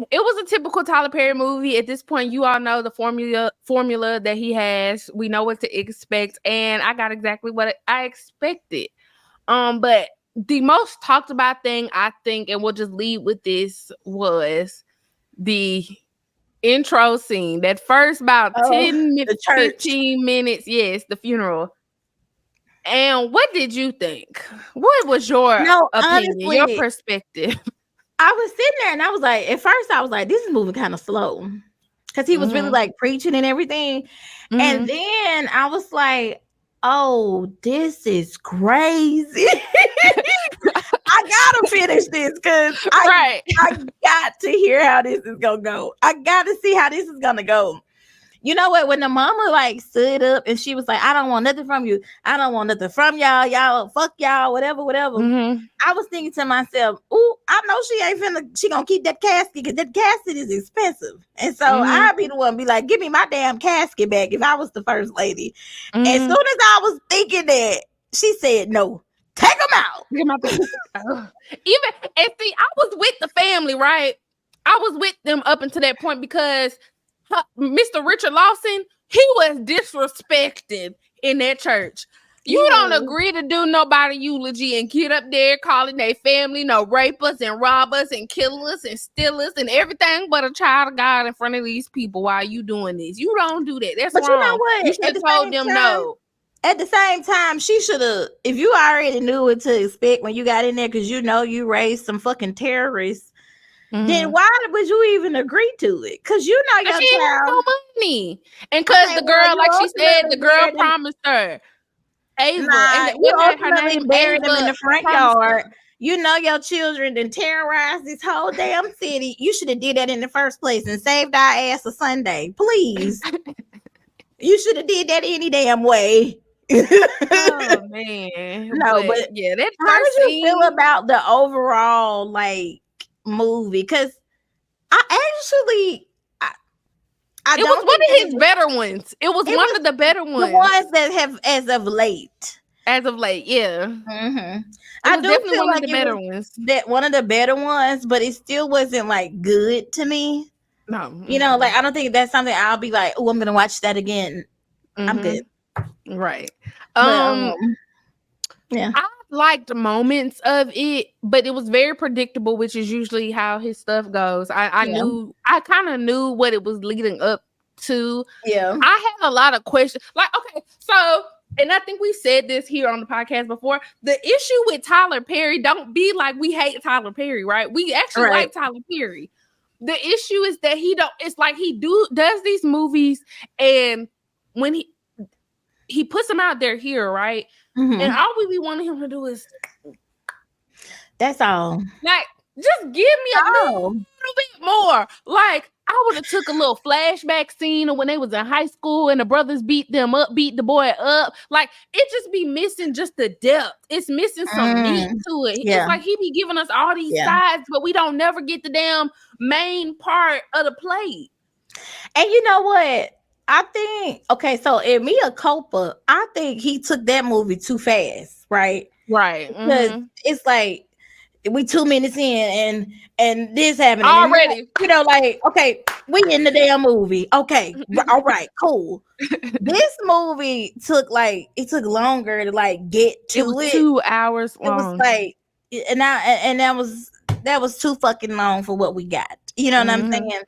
it was a typical Tyler Perry movie. At this point, you all know the formula that he has. We know what to expect, and I got exactly what I expected. But the most talked about thing, I think, and we'll just lead with this, was the intro scene. That first about 10 minutes, 15 minutes. Yes, the funeral. And what did you think? What was your opinion, honestly, your perspective? I was sitting there and I was like, at first I was like, this is moving kind of slow. Because he was really like preaching and everything. Mm-hmm. And then I was like, oh, this is crazy. I gotta finish this because I got to hear how this is gonna go. I got to see how this is gonna go. You know what? When the mama like stood up and she was like, I don't want nothing from you. I don't want nothing from y'all. Y'all fuck y'all, whatever. Mm-hmm. I was thinking to myself, ooh, I know she gonna keep that casket because that casket is expensive. And so I'd be the one be like, give me my damn casket back if I was the first lady. Mm-hmm. As soon as I was thinking that, she said, no, take them out. And see, I was with the family, right? I was with them up until that point because Mr. Richard Lawson, he was disrespected in that church. You don't agree to do nobody eulogy and get up there calling their family no rapers and robbers and killers and stealers and everything but a child of God in front of these people while you doing this. You don't do that. That's wrong. You know what? You should have told them no. At the same time, she should have, if you already knew what to expect when you got in there because you know you raised some fucking terrorists, then why would you even agree to it? Because you know your child had no money. And because the girl, like she said, the girl promised her. Ava. And you ultimately buried them in the front yard. You know your children then terrorized this whole damn city. You should have did that in the first place and saved our ass a Sunday. Please. You should have did that any damn way. Oh man. No, but yeah, that how did you feel about the overall like movie? Because It was one of his better ones. It was one of the better ones. The ones that have as of late. As of late, yeah. Mm-hmm. I do definitely feel one of the better ones. That one of the better ones, but it still wasn't like good to me. No, you know, like I don't think that's something I'll be like, oh, I'm gonna watch that again. I'm good. Right. But, yeah. I liked moments of it, but it was very predictable, which is usually how his stuff goes. I kind of knew what it was leading up to. Yeah. I had a lot of questions. Like, okay, so, and I think we said this here on the podcast before. The issue with Tyler Perry, don't be like we hate Tyler Perry, right? We actually like Tyler Perry. The issue is that it's like he does these movies, and when he puts them out there here, right? And all we be wanting him to do is that's all. Like, just give me a little bit more. Like, I would have took a little flashback scene of when they was in high school and the brothers beat the boy up. Like, it just be missing just the depth. It's missing some meat to it. Yeah. It's like he be giving us all these sides, but we don't never get the damn main part of the play. And you know what? I think, okay, so in Mia Culpa, I think he took that movie too fast, right? Right. Because it's like, we 2 minutes in and this happened already. And, you know, like, okay, we in the damn movie. Okay, all right, cool. This movie took longer to like get to it. Was 2 hours long. It was like, and that was too fucking long for what we got. You know what I'm saying?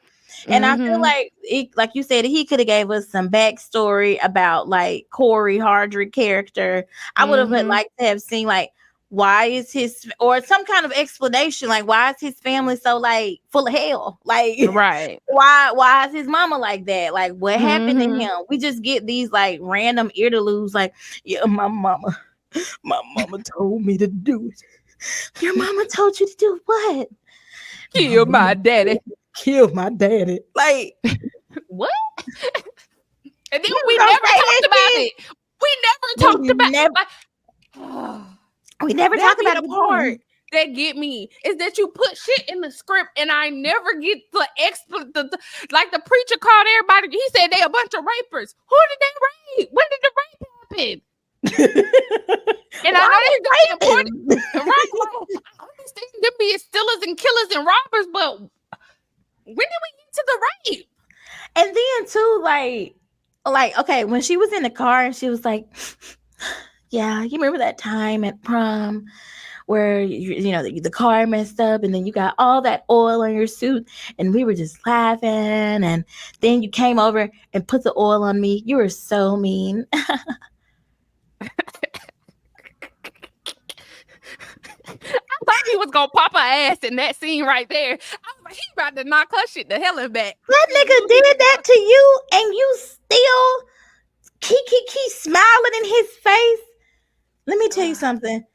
And I feel like like you said, he could have gave us some backstory about like Corey Hardrick character. I would have liked to have seen like, why is his, or some kind of explanation, like why is his family so like full of hell? Like, right. Why is his mama like that? Like, what happened to him? We just get these like random interludes, like, yeah, my mama told me to do it. Your mama told you to do what? Kill my daddy. Kill my daddy. Like, what? And then we never talked about it. We never talked about it. We never talk about the part that get me is that you put shit in the script and I never get the like the preacher called everybody. He said they a bunch of rapers. Who did they rape? When did the rape happen? And I know that's important. Right? I understand them being stealers and killers and robbers, but when did we get to the rape? And then too, like okay, when she was in the car and she was like, yeah, you remember that time at prom where you know the car messed up and then you got all that oil on your suit and we were just laughing and then you came over and put the oil on me. You were so mean. I thought he was gonna pop her ass in that scene right there. I was like, he about to knock her shit the hell in back. That nigga did that to you and you still keep smiling in his face. Let me tell you something.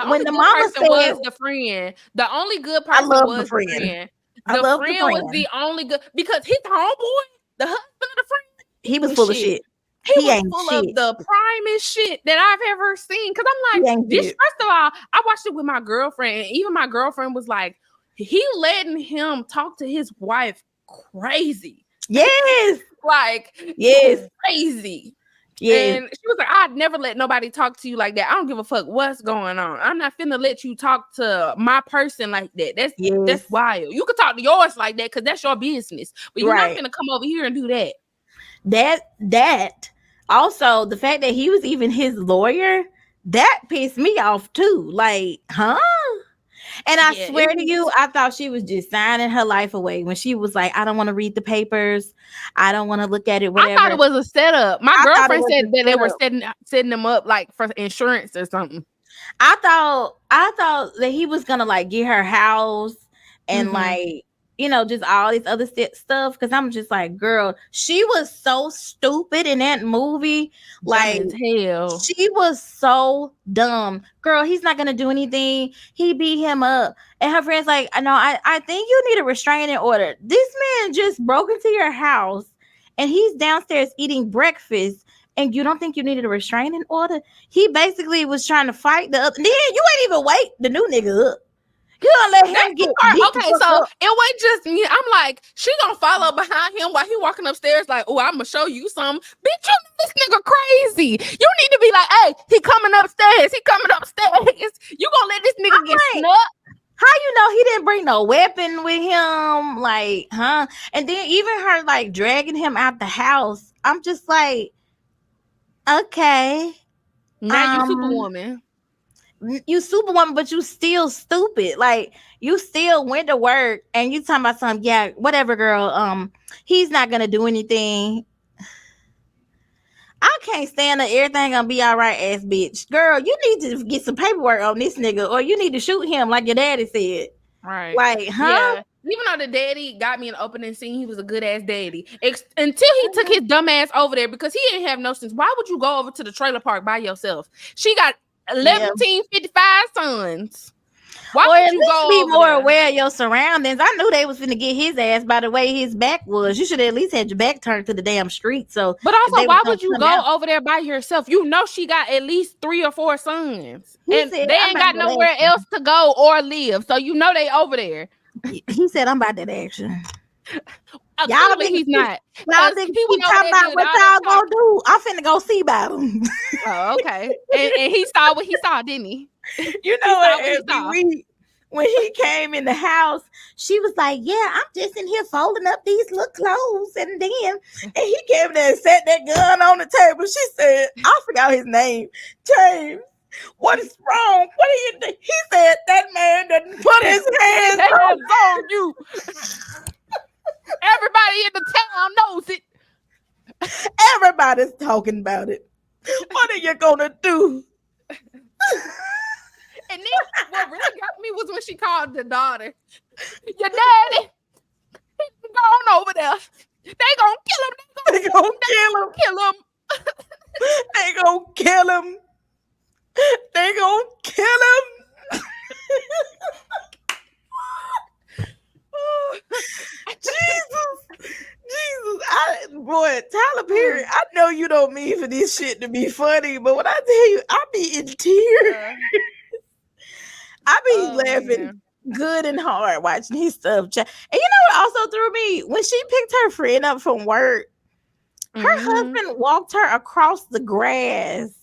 When the mama said was the friend, the only good person was the friend. The friend was the only good, because his homeboy, the husband of the friend, he was full of shit. He was full of the primest shit that I've ever seen. Because I'm like, this. First of all, I watched it with my girlfriend, and even my girlfriend was like, he letting him talk to his wife crazy. Yes, crazy. Yeah. And she was like, I'd never let nobody talk to you like that. I don't give a fuck what's going on. I'm not finna let you talk to my person like that. That's wild. You can talk to yours like that because that's your business. But you're not finna come over here and do that. That also, the fact that he was even his lawyer, that pissed me off too. Like, huh? And I swear to you, I thought she was just signing her life away when she was like, I don't want to read the papers. I don't want to look at it, whatever. I thought it was a setup. My girlfriend said that they were setting them up like for insurance or something. I thought that he was going to like get her house and like, you know, just all this other stuff. Because I'm just like, girl, she was so stupid in that movie. Like, hell. She was so dumb. Girl, he's not going to do anything. He beat him up. And her friend's like, no, I think you need a restraining order. This man just broke into your house and he's downstairs eating breakfast. And you don't think you needed a restraining order? He basically was trying to fight the other. Then you ain't even wake the new nigga up. You don't let him get beat. Okay, so it wasn't just me. I'm like, she gonna follow behind him while he walking upstairs. Like, oh, I'm gonna show you some. Bitch, you know this nigga crazy. You need to be like, hey, he coming upstairs. He coming upstairs. You gonna let this nigga get snuck? How you know he didn't bring no weapon with him? Like, huh? And then even her like dragging him out the house. I'm just like, okay. Now you Superwoman. You Superwoman, but you still stupid. Like, you still went to work and you talking about something. Yeah, whatever, girl. He's not gonna do anything. I can't stand that everything gonna be all right, ass bitch. Girl, you need to get some paperwork on this nigga, or you need to shoot him like your daddy said. Right. Like, huh? Yeah. Even though the daddy got me in the opening scene, he was a good ass daddy. Until he took his dumb ass over there because he didn't have no sense. Why would you go over to the trailer park by yourself? She got 1155 sons. Why would you go be over more there? aware of your surroundings? I knew they was finna get his ass by the way his back was. You should at least had your back turned to the damn street. So, but also, why would you go over there by yourself? You know she got at least 3 or 4 sons, and they ain't got nowhere else to go or live. So you know they over there. He said, "I'm about that action." Y'all think he's not. Y'all think he talking about what y'all gonna do? I'm finna go see about him. Oh, okay. and he saw what he saw, didn't he? You know when he came in the house, she was like, "Yeah, I'm just in here folding up these little clothes," and he came there and set that gun on the table. She said, "I forgot his name, James. What is wrong? What are you doing?" He said, "That man doesn't put his hands on you." Everybody in the town knows it. Everybody's talking about it. What are you gonna do? And then what really got me was when she called the daughter. Your daddy, he's gone over there. They gonna kill him. They gonna kill him. They gonna kill him. They gonna kill him. Jesus. Boy, Tyler Perry, I know you don't mean for this shit to be funny, but when I tell you, I be in tears. I be laughing good and hard watching his stuff. And you know what also threw me? When she picked her friend up from work, her husband walked her across the grass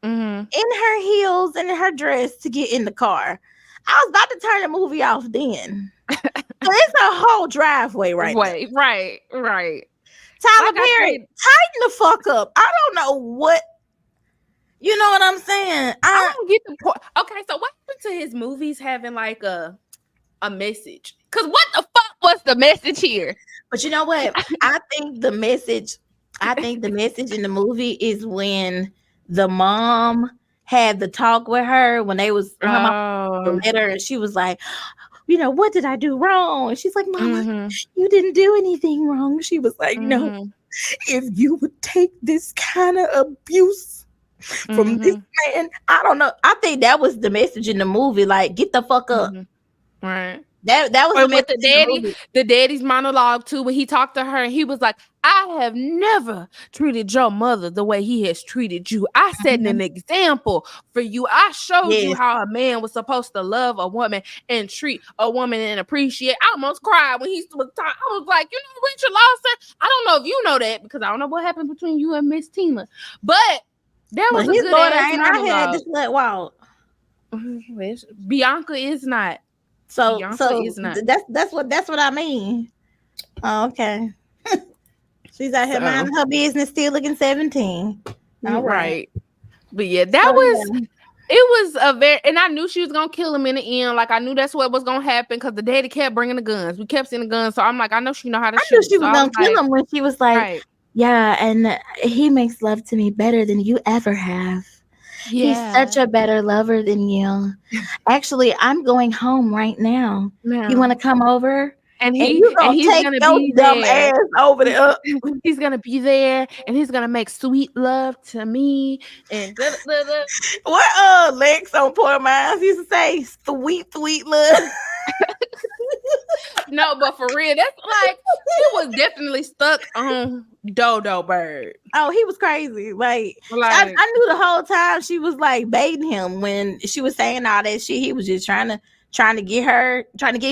in her heels and in her dress to get in the car. I was about to turn the movie off then. So it's a whole driveway right Tyler Perry, tighten the fuck up. I don't know what. You know what I'm saying? I don't get the point. Okay, so what happened to his movies having like a message? Because what the fuck was the message here? But you know what? I think the message in the movie is when the mom had the talk with her when they was her mom letter, and she was like, you know, what did I do wrong? And she's like, Mama, you didn't do anything wrong. She was like, no, if you would take this kind of abuse from this man, I don't know. I think that was the message in the movie. Like, get the fuck up. Right. That was with the daddy's monologue too, when he talked to her and he was like, I have never treated your mother the way he has treated you. I set an example for you. I showed you how a man was supposed to love a woman and treat a woman and appreciate. I almost cried when he was talking. I was like, you know, Richard Lawson, I don't know if you know that because I don't know what happened between you and Miss Tina, but that was a good ass monologue. I had this let walk. Bianca is not. So that's what I mean. Oh, okay. She's out here minding her business, still looking 17. All right. But yeah, that was it was a very, and I knew she was gonna kill him in the end. Like I knew that's what was gonna happen because the daddy kept bringing the guns. We kept seeing the guns, so I'm like, I know she know how to shoot. I knew she was gonna kill him when she was like, yeah, and he makes love to me better than you ever have. Yeah. He's such a better lover than you. Actually, I'm going home right now. Yeah. You want to come over? And he's gonna be dumb ass over there. He's gonna be there, and he's gonna make sweet love to me. And what Lex on Poor Minds used to say, sweet love. No, but for real, that's like he was definitely stuck on Dodo Bird. Oh, he was crazy. Like I knew the whole time she was like baiting him when she was saying all that shit. He was just trying trying to get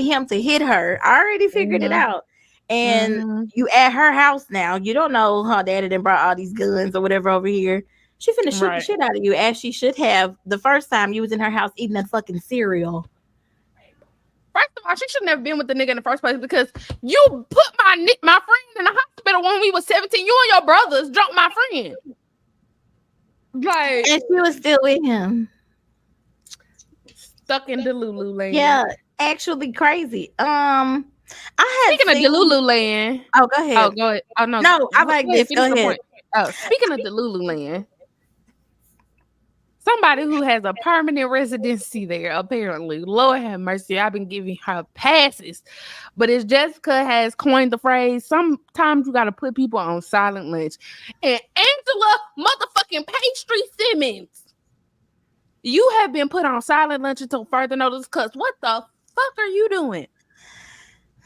him to hit her. I already figured it out. And you at her house now. You don't know her daddy done brought all these guns or whatever over here. She finna shoot the shit out of you, as she should have the first time you was in her house eating that fucking cereal. First of all, she shouldn't have been with the nigga in the first place, because you put my friend in the hospital when we was 17. You and your brothers jumped my friend. Like, and she was still with him. Stuck in Delulu land. Yeah, actually crazy. Speaking of Delulu land. Oh, go ahead. Oh, go ahead. Oh no. No, I like this. Go ahead. Oh, speaking of Delulu land. Somebody who has a permanent residency there, apparently. Lord have mercy. I've been giving her passes. But as Jessica has coined the phrase, sometimes you got to put people on silent lunch. And Angela motherfucking Pastry Simmons, you have been put on silent lunch until further notice, because what the fuck are you doing?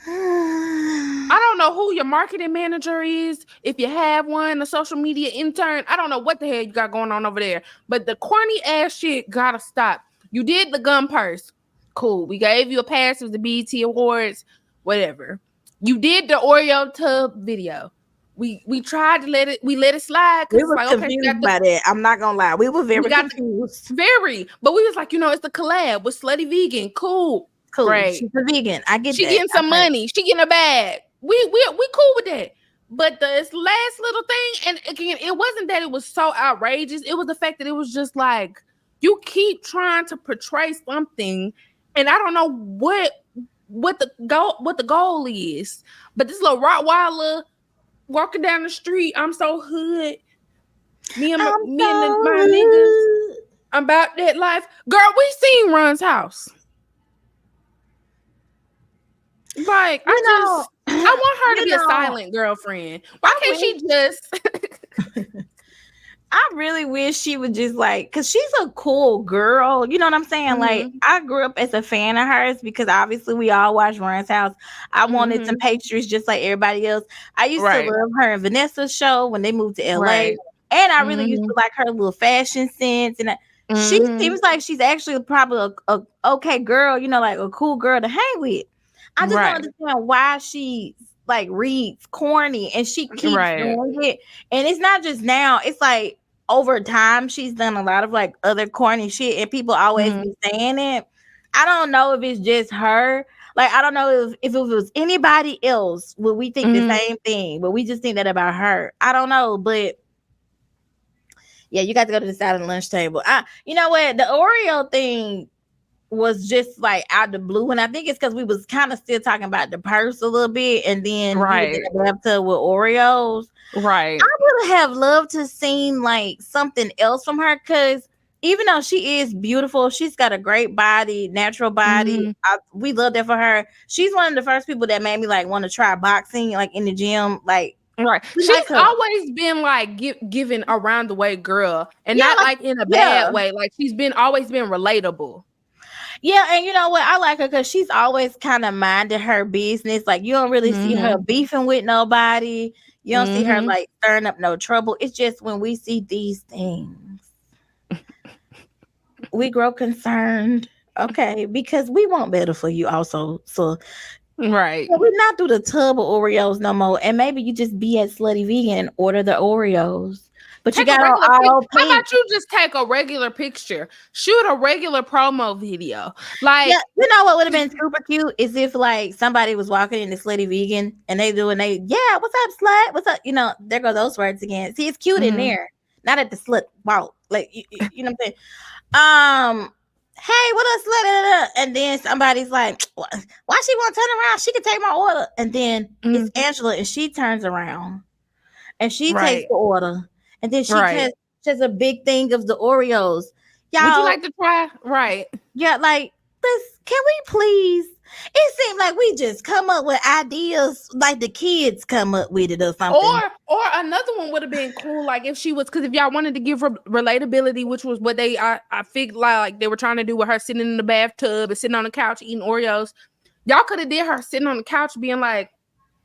I don't know who your marketing manager is, if you have one, a social media intern. I don't know what the hell you got going on over there, but the corny ass shit gotta stop. You did the gun purse, cool. We gave you a pass with the BET Awards, whatever. You did the Oreo tub video. We tried to let it slide. We were confused by that. I'm not gonna lie, we were very confused. But we was like, it's the collab with Slutty Vegan, cool. Great. She's a vegan. I get she that. Getting some money. She getting a bag. We cool with that. But this last little thing, and again, it wasn't that it was so outrageous. It was the fact that it was just like, you keep trying to portray something, and I don't know what the goal is. But this little Rottweiler walking down the street, I'm so hood. Me and my niggas, I'm about that life. Girl, we seen Run's house. Like, I want her to be a silent girlfriend. Why can't she just? I really wish she would just because she's a cool girl. You know what I'm saying? Mm-hmm. Like, I grew up as a fan of hers because obviously we all watched Run's House. I wanted some pastries just like everybody else. I used to love her and Vanessa's show when they moved to LA. And I really used to like her little fashion sense. And she seems like she's actually probably a okay girl, like a cool girl to hang with. I just don't understand why she reads corny and she keeps doing it. And it's not just now, it's like over time she's done a lot of other corny shit and people always be saying it. I don't know if it's just her. I don't know if it was anybody else, would we think the same thing, but we just think that about her. I don't know, but yeah, you got to go to the silent lunch table. You know what? The Oreo thing was just out the blue, and I think it's because we was kind of still talking about the purse a little bit, and then we was in the bathtub with Oreos. Right. I would have loved to seen something else from her, because even though she is beautiful, she's got a great body, natural body. We love that for her. She's one of the first people that made me want to try boxing, in the gym, Right. She's always been giving around the way girl, and not in a bad way. She's always been relatable. Yeah, and you know what? I like her because she's always kind of minded her business. You don't really see her beefing with nobody. You don't see her stirring up no trouble. It's just when we see these things, we grow concerned. Okay, because we want better for you also. So we're not through the tub of Oreos no more. And maybe you just be at Slutty Vegan and order the Oreos. But you got all pink. How about you just take a regular picture, shoot a regular promo video? You know what would have been super cute is if somebody was walking in the Slutty Vegan and what's up, slut? What's up? There go those words again. See, it's cute in there. Not at the slut. Wow. You know what I'm saying? Hey, what up, slut? And then somebody's like, why she want to turn around? She can take my order. And then it's Angela and she turns around and she takes the order. And then she has a big thing of the Oreos. Y'all, would you like to try? Right. Yeah, can we please? It seemed like we just come up with ideas like the kids come up with it or something. Or another one would have been cool, if she was, because if y'all wanted to give her relatability, which was what I figured they were trying to do with her sitting in the bathtub and sitting on the couch eating Oreos. Y'all could have did her sitting on the couch being like,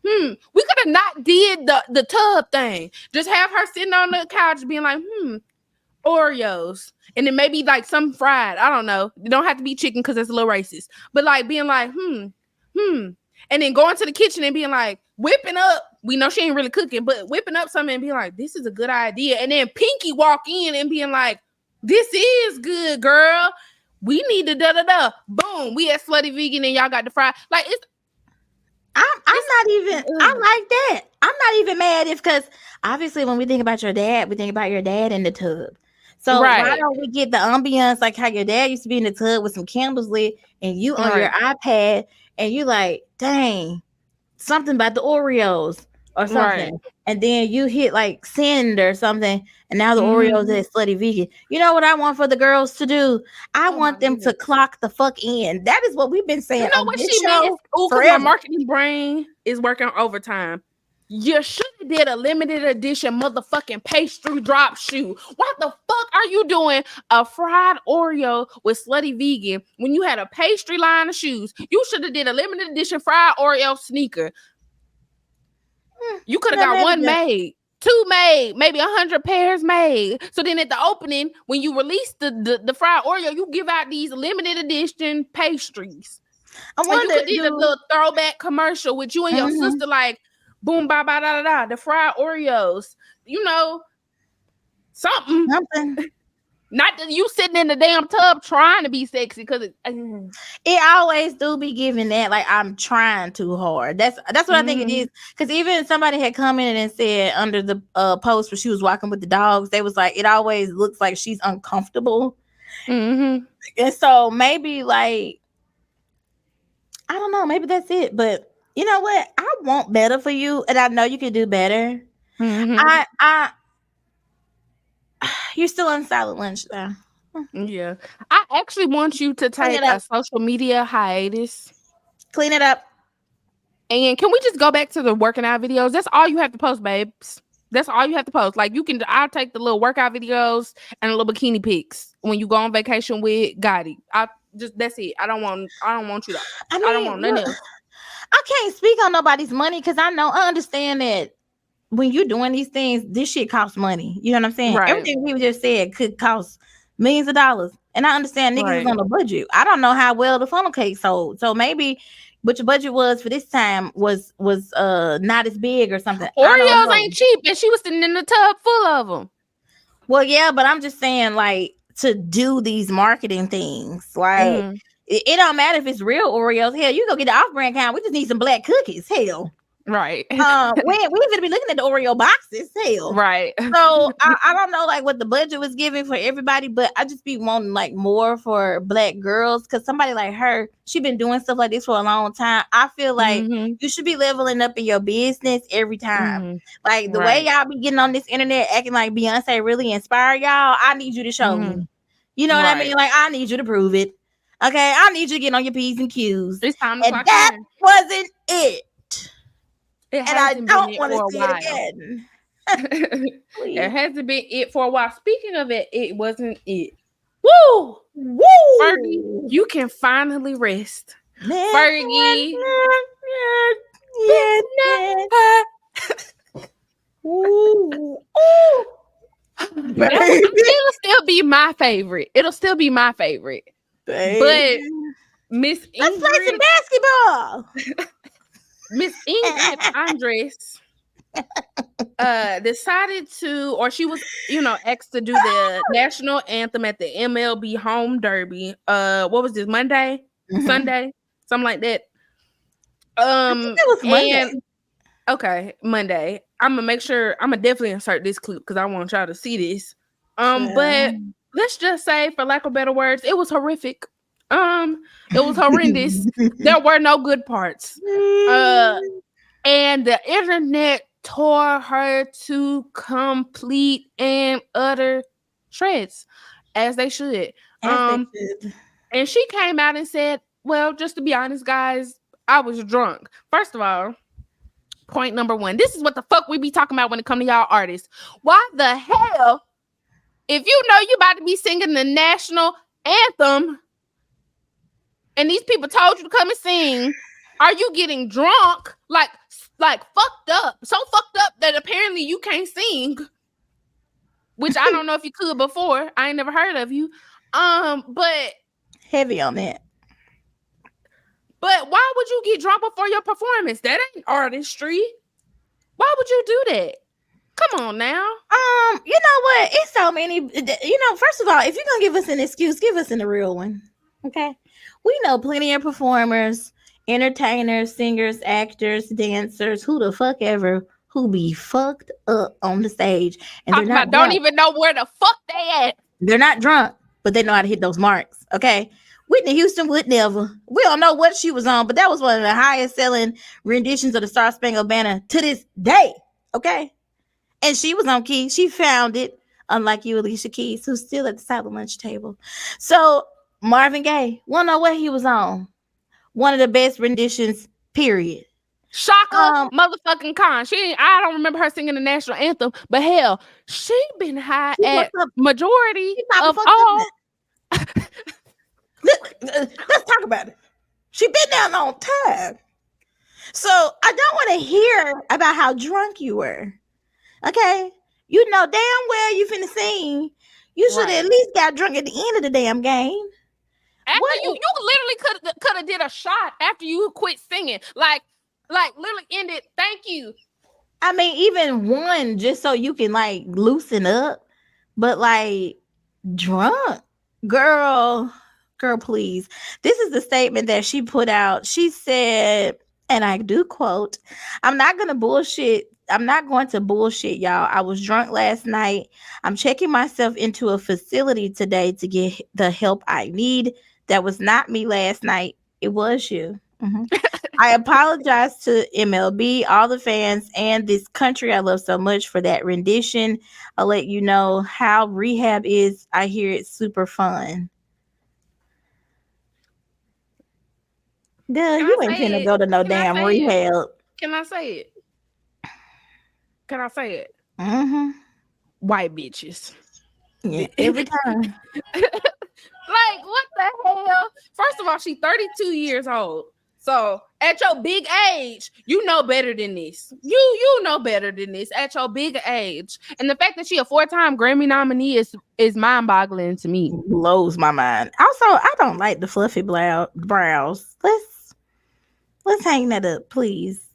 we could have not did the tub thing. Just have her sitting on the couch being like, Oreos, and then maybe like some fried. I don't know. It don't have to be chicken because it's a little racist. But like being like, and then going to the kitchen and being like, whipping up. We know she ain't really cooking, but whipping up something and being like, this is a good idea. And then Pinky walk in and being like, this is good, girl. We need to da-da-da. Boom. We at Slutty Vegan and y'all got the fry. Like, I'm not even, I like that. I'm not even mad if, because obviously when we think about your dad, we think about your dad in the tub. So why don't we get the ambiance like how your dad used to be in the tub with some candles lit and you on your iPad and you like, dang, something about the Oreos or something. And then you hit like send or something. And now the Oreos is Slutty Vegan. You know what I want for the girls to do? I want them to clock the fuck in. That is what we've been saying. You know what she means? Oh, because my marketing brain is working overtime. You should have did a limited edition motherfucking pastry drop shoe. What the fuck are you doing? A fried Oreo with Slutty Vegan when you had a pastry line of shoes. You should have did a limited edition fried Oreo sneaker. You could have got one made, two made, maybe 100 pairs made. So then at the opening, when you release the fried Oreo, you give out these limited edition pastries. I wonder, you could do a little throwback commercial with you and your sister, like, boom, ba, ba, da, da, da, the fried Oreos. You know, something. Not that you sitting in the damn tub trying to be sexy, because it always do be giving that like I'm trying too hard. That's what I think it is. Because even somebody had commented and said under the post where she was walking with the dogs, they was like, it always looks like she's uncomfortable. And so maybe like, I don't know, maybe that's it. But you know what? I want better for you, and I know you can do better. You're still on silent lunch though. Yeah. I actually want you to take a social media hiatus. Clean it up. And can we just go back to the working out videos? That's all you have to post, babes. That's all you have to post. Like I'll take the little workout videos and the little bikini pics when you go on vacation with Gotti. That's it. I don't want you to. I don't want nothing else. I can't speak on nobody's money because I understand that when you're doing these things, this shit costs money. You know what I'm saying? Everything we just said could cost millions of dollars. And I understand niggas is on a budget. I don't know how well the funnel cake sold. So maybe what your budget was for this time was not as big or something. Oreos ain't cheap, and she was sitting in the tub full of them. Well, yeah, but I'm just saying, like, to do these marketing things, like it don't matter if it's real Oreos. Hell, you go get the off-brand kind. We just need some black cookies. Hell. Right. We gonna be looking at the Oreo boxes. Hell. Right. So I don't know like what the budget was giving for everybody, but I just be wanting like more for black girls, because somebody like her, she been doing stuff like this for a long time. I feel like you should be leveling up in your business every time. Like the way y'all be getting on this internet acting like Beyonce really inspire y'all, I need you to show me. You know what I mean? Like I need you to prove it. Okay, I need you to get on your P's and Q's. It's time to and that wasn't it. And I don't want to see it again. It hasn't been it for a while. Speaking of it, it wasn't it. Woo! Woo! Fergie, you can finally rest. Fergie. It'll still be my favorite. But Miss Ingrid, let's play some basketball. Miss Ingrid Andress decided to, or she was, asked to do the national anthem at the MLB home derby. What was this, Monday? Sunday? Something like that. I think it was Monday. Okay, Monday. I'm gonna definitely insert this clip because I want y'all to see this. But let's just say, for lack of better words, it was horrific. It was horrendous. There were no good parts. And the internet tore her to complete and utter shreds, as they should. And she came out and said, well, just to be honest, guys, I was drunk. First of all, point number one, this is what the fuck we be talking about when it comes to y'all artists. Why the hell, if you know you about to be singing the national anthem and these people told you to come and sing, are you getting drunk? Like fucked up. So fucked up that apparently you can't sing. which I don't know if you could before. I ain't never heard of you. But heavy on that. But why would you get drunk before your performance? That ain't artistry. Why would you do that? Come on now. You know what? It's so many. First of all, if you're gonna give us an excuse, give us a real one. Okay. We know plenty of performers, entertainers, singers, actors, dancers, who the fuck ever, who be fucked up on the stage, and they're not don't even know where the fuck they at. They're not drunk, but they know how to hit those marks. Okay. Whitney Houston would never. We don't know what she was on, but that was one of the highest selling renditions of the Star Spangled Banner to this day. Okay. And she was on key. She found it, unlike you, Alicia Keys, who's still at the side of the lunch table. So Marvin Gaye, won't know what he was on. One of the best renditions, period. Shaka motherfucking Khan. I don't remember her singing the national anthem, but hell, she been high at majority of all. Let's talk about it. She been down on time. So I don't want to hear about how drunk you were. Okay? You know damn well you finna sing. You should have at least got drunk at the end of the damn game. After you literally could have did a shot after you quit singing. Like literally ended. Thank you. I mean, even one just so you can like loosen up. But like drunk, girl, please. This is the statement that she put out. She said, and I do quote, I'm not going to bullshit, y'all. I was drunk last night. I'm checking myself into a facility today to get the help I need. That was not me last night. It was you. Mm-hmm. I apologize to MLB, all the fans, and this country I love so much for that rendition. I'll let you know how rehab is. I hear it's super fun. Duh, you ain't finna go to no damn rehab. Can I say it? Mm-hmm. White bitches. Yeah, every time. Like, what the hell? First of all, she's 32 years old. So at your big age, you know better than this. You know better than this at your big age. And the fact that she a 4-time Grammy nominee is mind-boggling to me. Blows my mind. Also, I don't like the fluffy brows. Let's hang that up, please.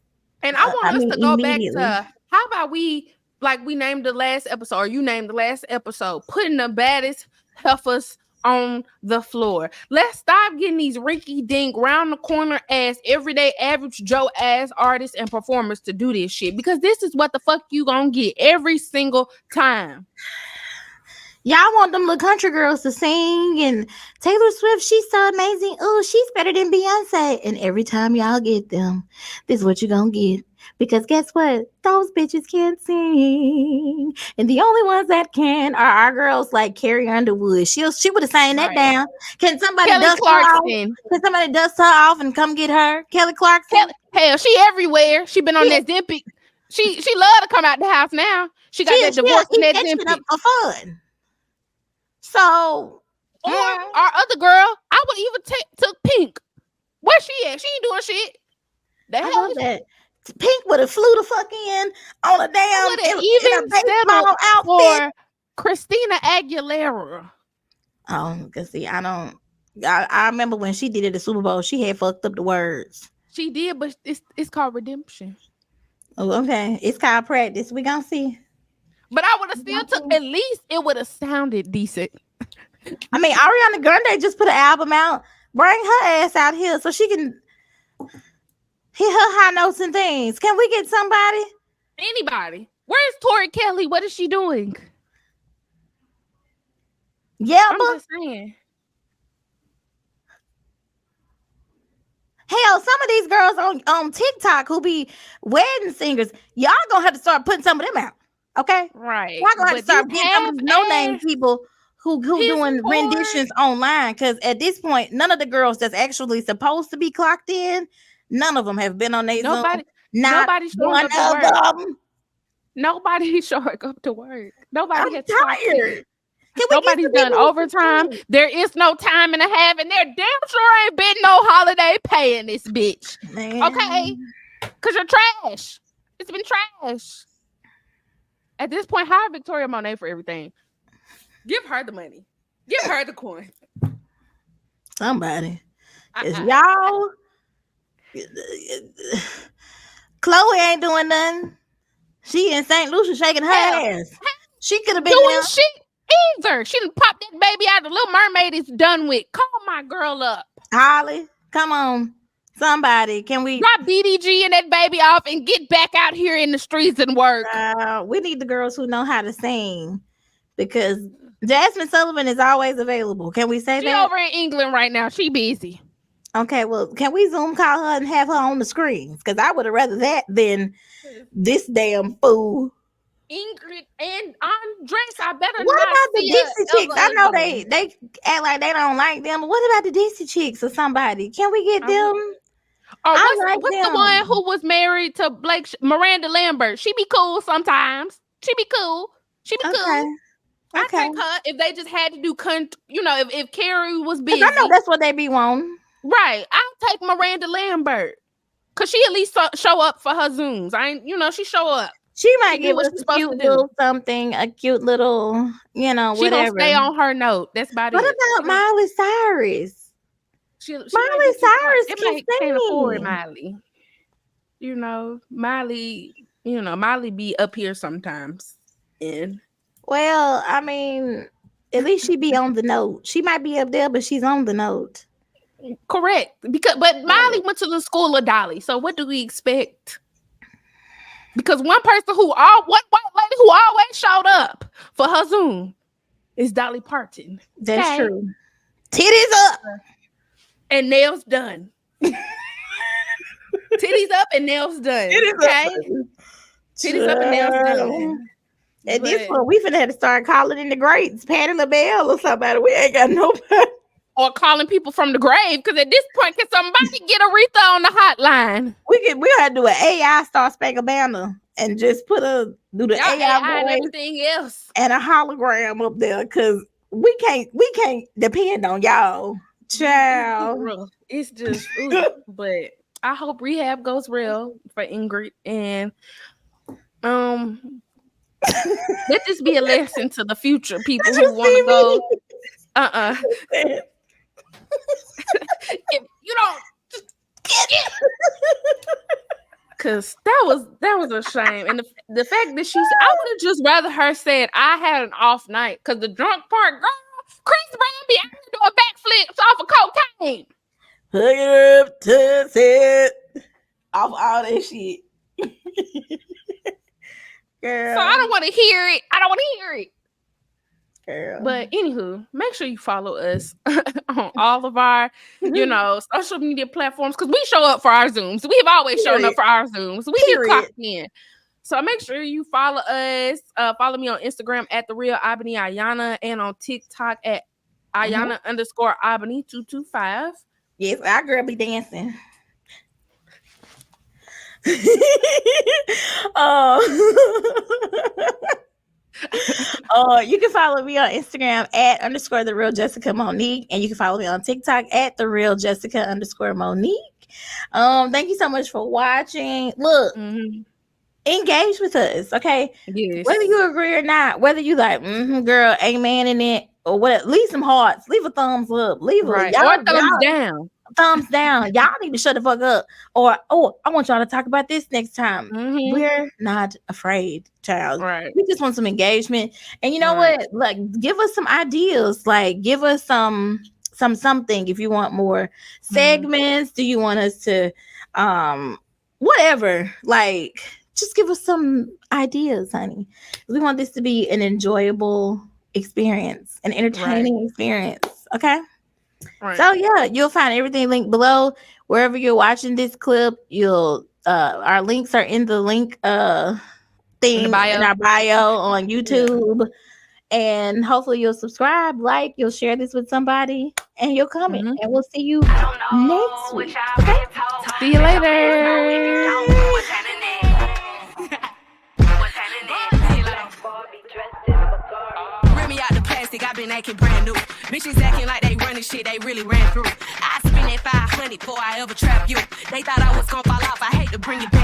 And I want us to go back to how about we named the last episode, or you named the last episode, putting the baddest heifers on the floor. Let's stop getting these rinky-dink round the corner ass everyday average Joe ass artists and performers to do this shit, because this is what the fuck you gonna get every single time. Y'all want them little country girls to sing, and Taylor Swift, she's so amazing. Oh, she's better than Beyonce. And every time y'all get them, this is what you're gonna get. Because guess what? Those bitches can't sing. And the only ones that can are our girls like Carrie Underwood. She would have sang that down. Can somebody dust her off? Can somebody dust her off and come get her? Kelly Clarkson? Hell, she everywhere. She been on that Zempic. She love to come out the house now. She got that divorce and that Zempic. Up for fun. So, or our other girl, I would even took Pink. Where she at? She ain't doing shit. The hell is that? Pink would have flew the fuck in on a damn even baseball outfit for Christina Aguilera. Oh, because see, I remember when she did it at the Super Bowl, she had fucked up the words. She did, but it's called redemption. Oh, okay. It's called practice. We gonna see. But I would have still took, at least it would have sounded decent. I mean, Ariana Grande just put an album out. Bring her ass out here so she can hit her high notes and things. Can we get somebody? Anybody. Where's Tori Kelly? What is she doing? Yeah, I'm just saying. Hell, some of these girls on TikTok who be wedding singers, y'all gonna have to start putting some of them out. Okay? Right. Y'all gonna have to start getting some of these no-name people who doing renditions online, because at this point, none of the girls that's actually supposed to be clocked in, none of them have been on their Zoom. Nobody's showing up to work. Nobody's showing up to work. Nobody has tired. Nobody's done overtime. There is no time and a half, and there damn sure ain't been no holiday pay in this bitch. Man. Okay? Because you're trash. It's been trash. At this point, hire Victoria Monet for everything. Give her the money. Give her the coin. Somebody. Y'all, Chloe ain't doing nothing. She in St. Lucia shaking her ass. She could have been doing shit either. She done popped that baby out. The Little Mermaid is done with. Call my girl up. Holly, come on. Somebody, can we drop BDG and that baby off and get back out here in the streets and work? We need the girls who know how to sing, because Jasmine Sullivan is always available. Can we say that? She over in England right now. She busy. Okay, well, can we Zoom call her and have her on the screens? Because I would have rather that than this damn fool. Ingrid and Andress, I better what not about the see Dixie chicks? I know they act like they don't like them, but what about the Dixie chicks or somebody? Can we get them? What's the one who was married to Miranda Lambert? She be cool sometimes. She be cool. Okay. I take her if they just had to do if Carrie was busy. I know that's what they be wanting. Right. I'll take Miranda Lambert. Cause she at least show up for her Zooms. She show up. She might give us a cute little something, a cute little, whatever. She gonna stay on her note. That's about it. What about Miley Cyrus? Miley Cyrus can't afford Miley. Miley be up here sometimes. And well, I mean, at least she be on the note. She might be up there, but she's on the note. Correct. But Miley went to the school of Dolly. So what do we expect? Because one white lady who always showed up for her Zoom is Dolly Parton. That's true. Titties up and nails done. Titties up and nails done. Titties up and nails done. At this point, we finna have to start calling in the greats, Patti LaBelle or somebody. We ain't got nobody. Or calling people from the grave, because at this point, can somebody get Aretha on the hotline? We gotta do an AI Star Spangled Banner and just do the AI and everything else and a hologram up there, because we can't depend on y'all, child. It's just, but I hope rehab goes well for Ingrid, and let this be a lesson to the future people who want to go. If you don't just because that was a shame, and the fact that I would have just rather her said I had an off night, because the drunk part, girl, Chris Brown be out doing backflips off of cocaine. Hook it up, tuss it, off all that shit. Girl. So I don't want to hear it. Girl. But anywho, make sure you follow us on all of our, social media platforms, because we show up for our Zooms. We have always shown up for our Zooms. We get clocked in. So make sure you follow us. Follow me on Instagram at The Real Albany Ayana, and on TikTok at Ayana _Albany 225. Yes, our girl be dancing. You can follow me on Instagram at _ The Real Jessica Monique, and you can follow me on TikTok at The Real Jessica _ Monique. Thank you so much for watching. Look, engage with us, okay? Yes. Whether you agree or not, whether you like, girl, amen in it, or what, leave some hearts, leave a thumbs up, leave or thumbs down. Thumbs down. Y'all need to shut the fuck up. Or, I want y'all to talk about this next time. We're not afraid, child. Right. We just want some engagement. And you know what? Like, give us some ideas. Like, give us something if you want more segments. Do you want us to whatever? Like, just give us some ideas, honey. We want this to be an enjoyable experience, an entertaining experience. Okay. Right. So yeah, you'll find everything linked below wherever you're watching this clip. Our links are in the link thing in our bio on YouTube, and hopefully you'll subscribe, you'll share this with somebody, and you'll comment, and we'll see you next week. Okay? See you later. I've been acting brand new. Bitches acting like they running shit they really ran through. I spent that 500 before I ever trap you. They thought I was gonna fall off. I hate to bring it back.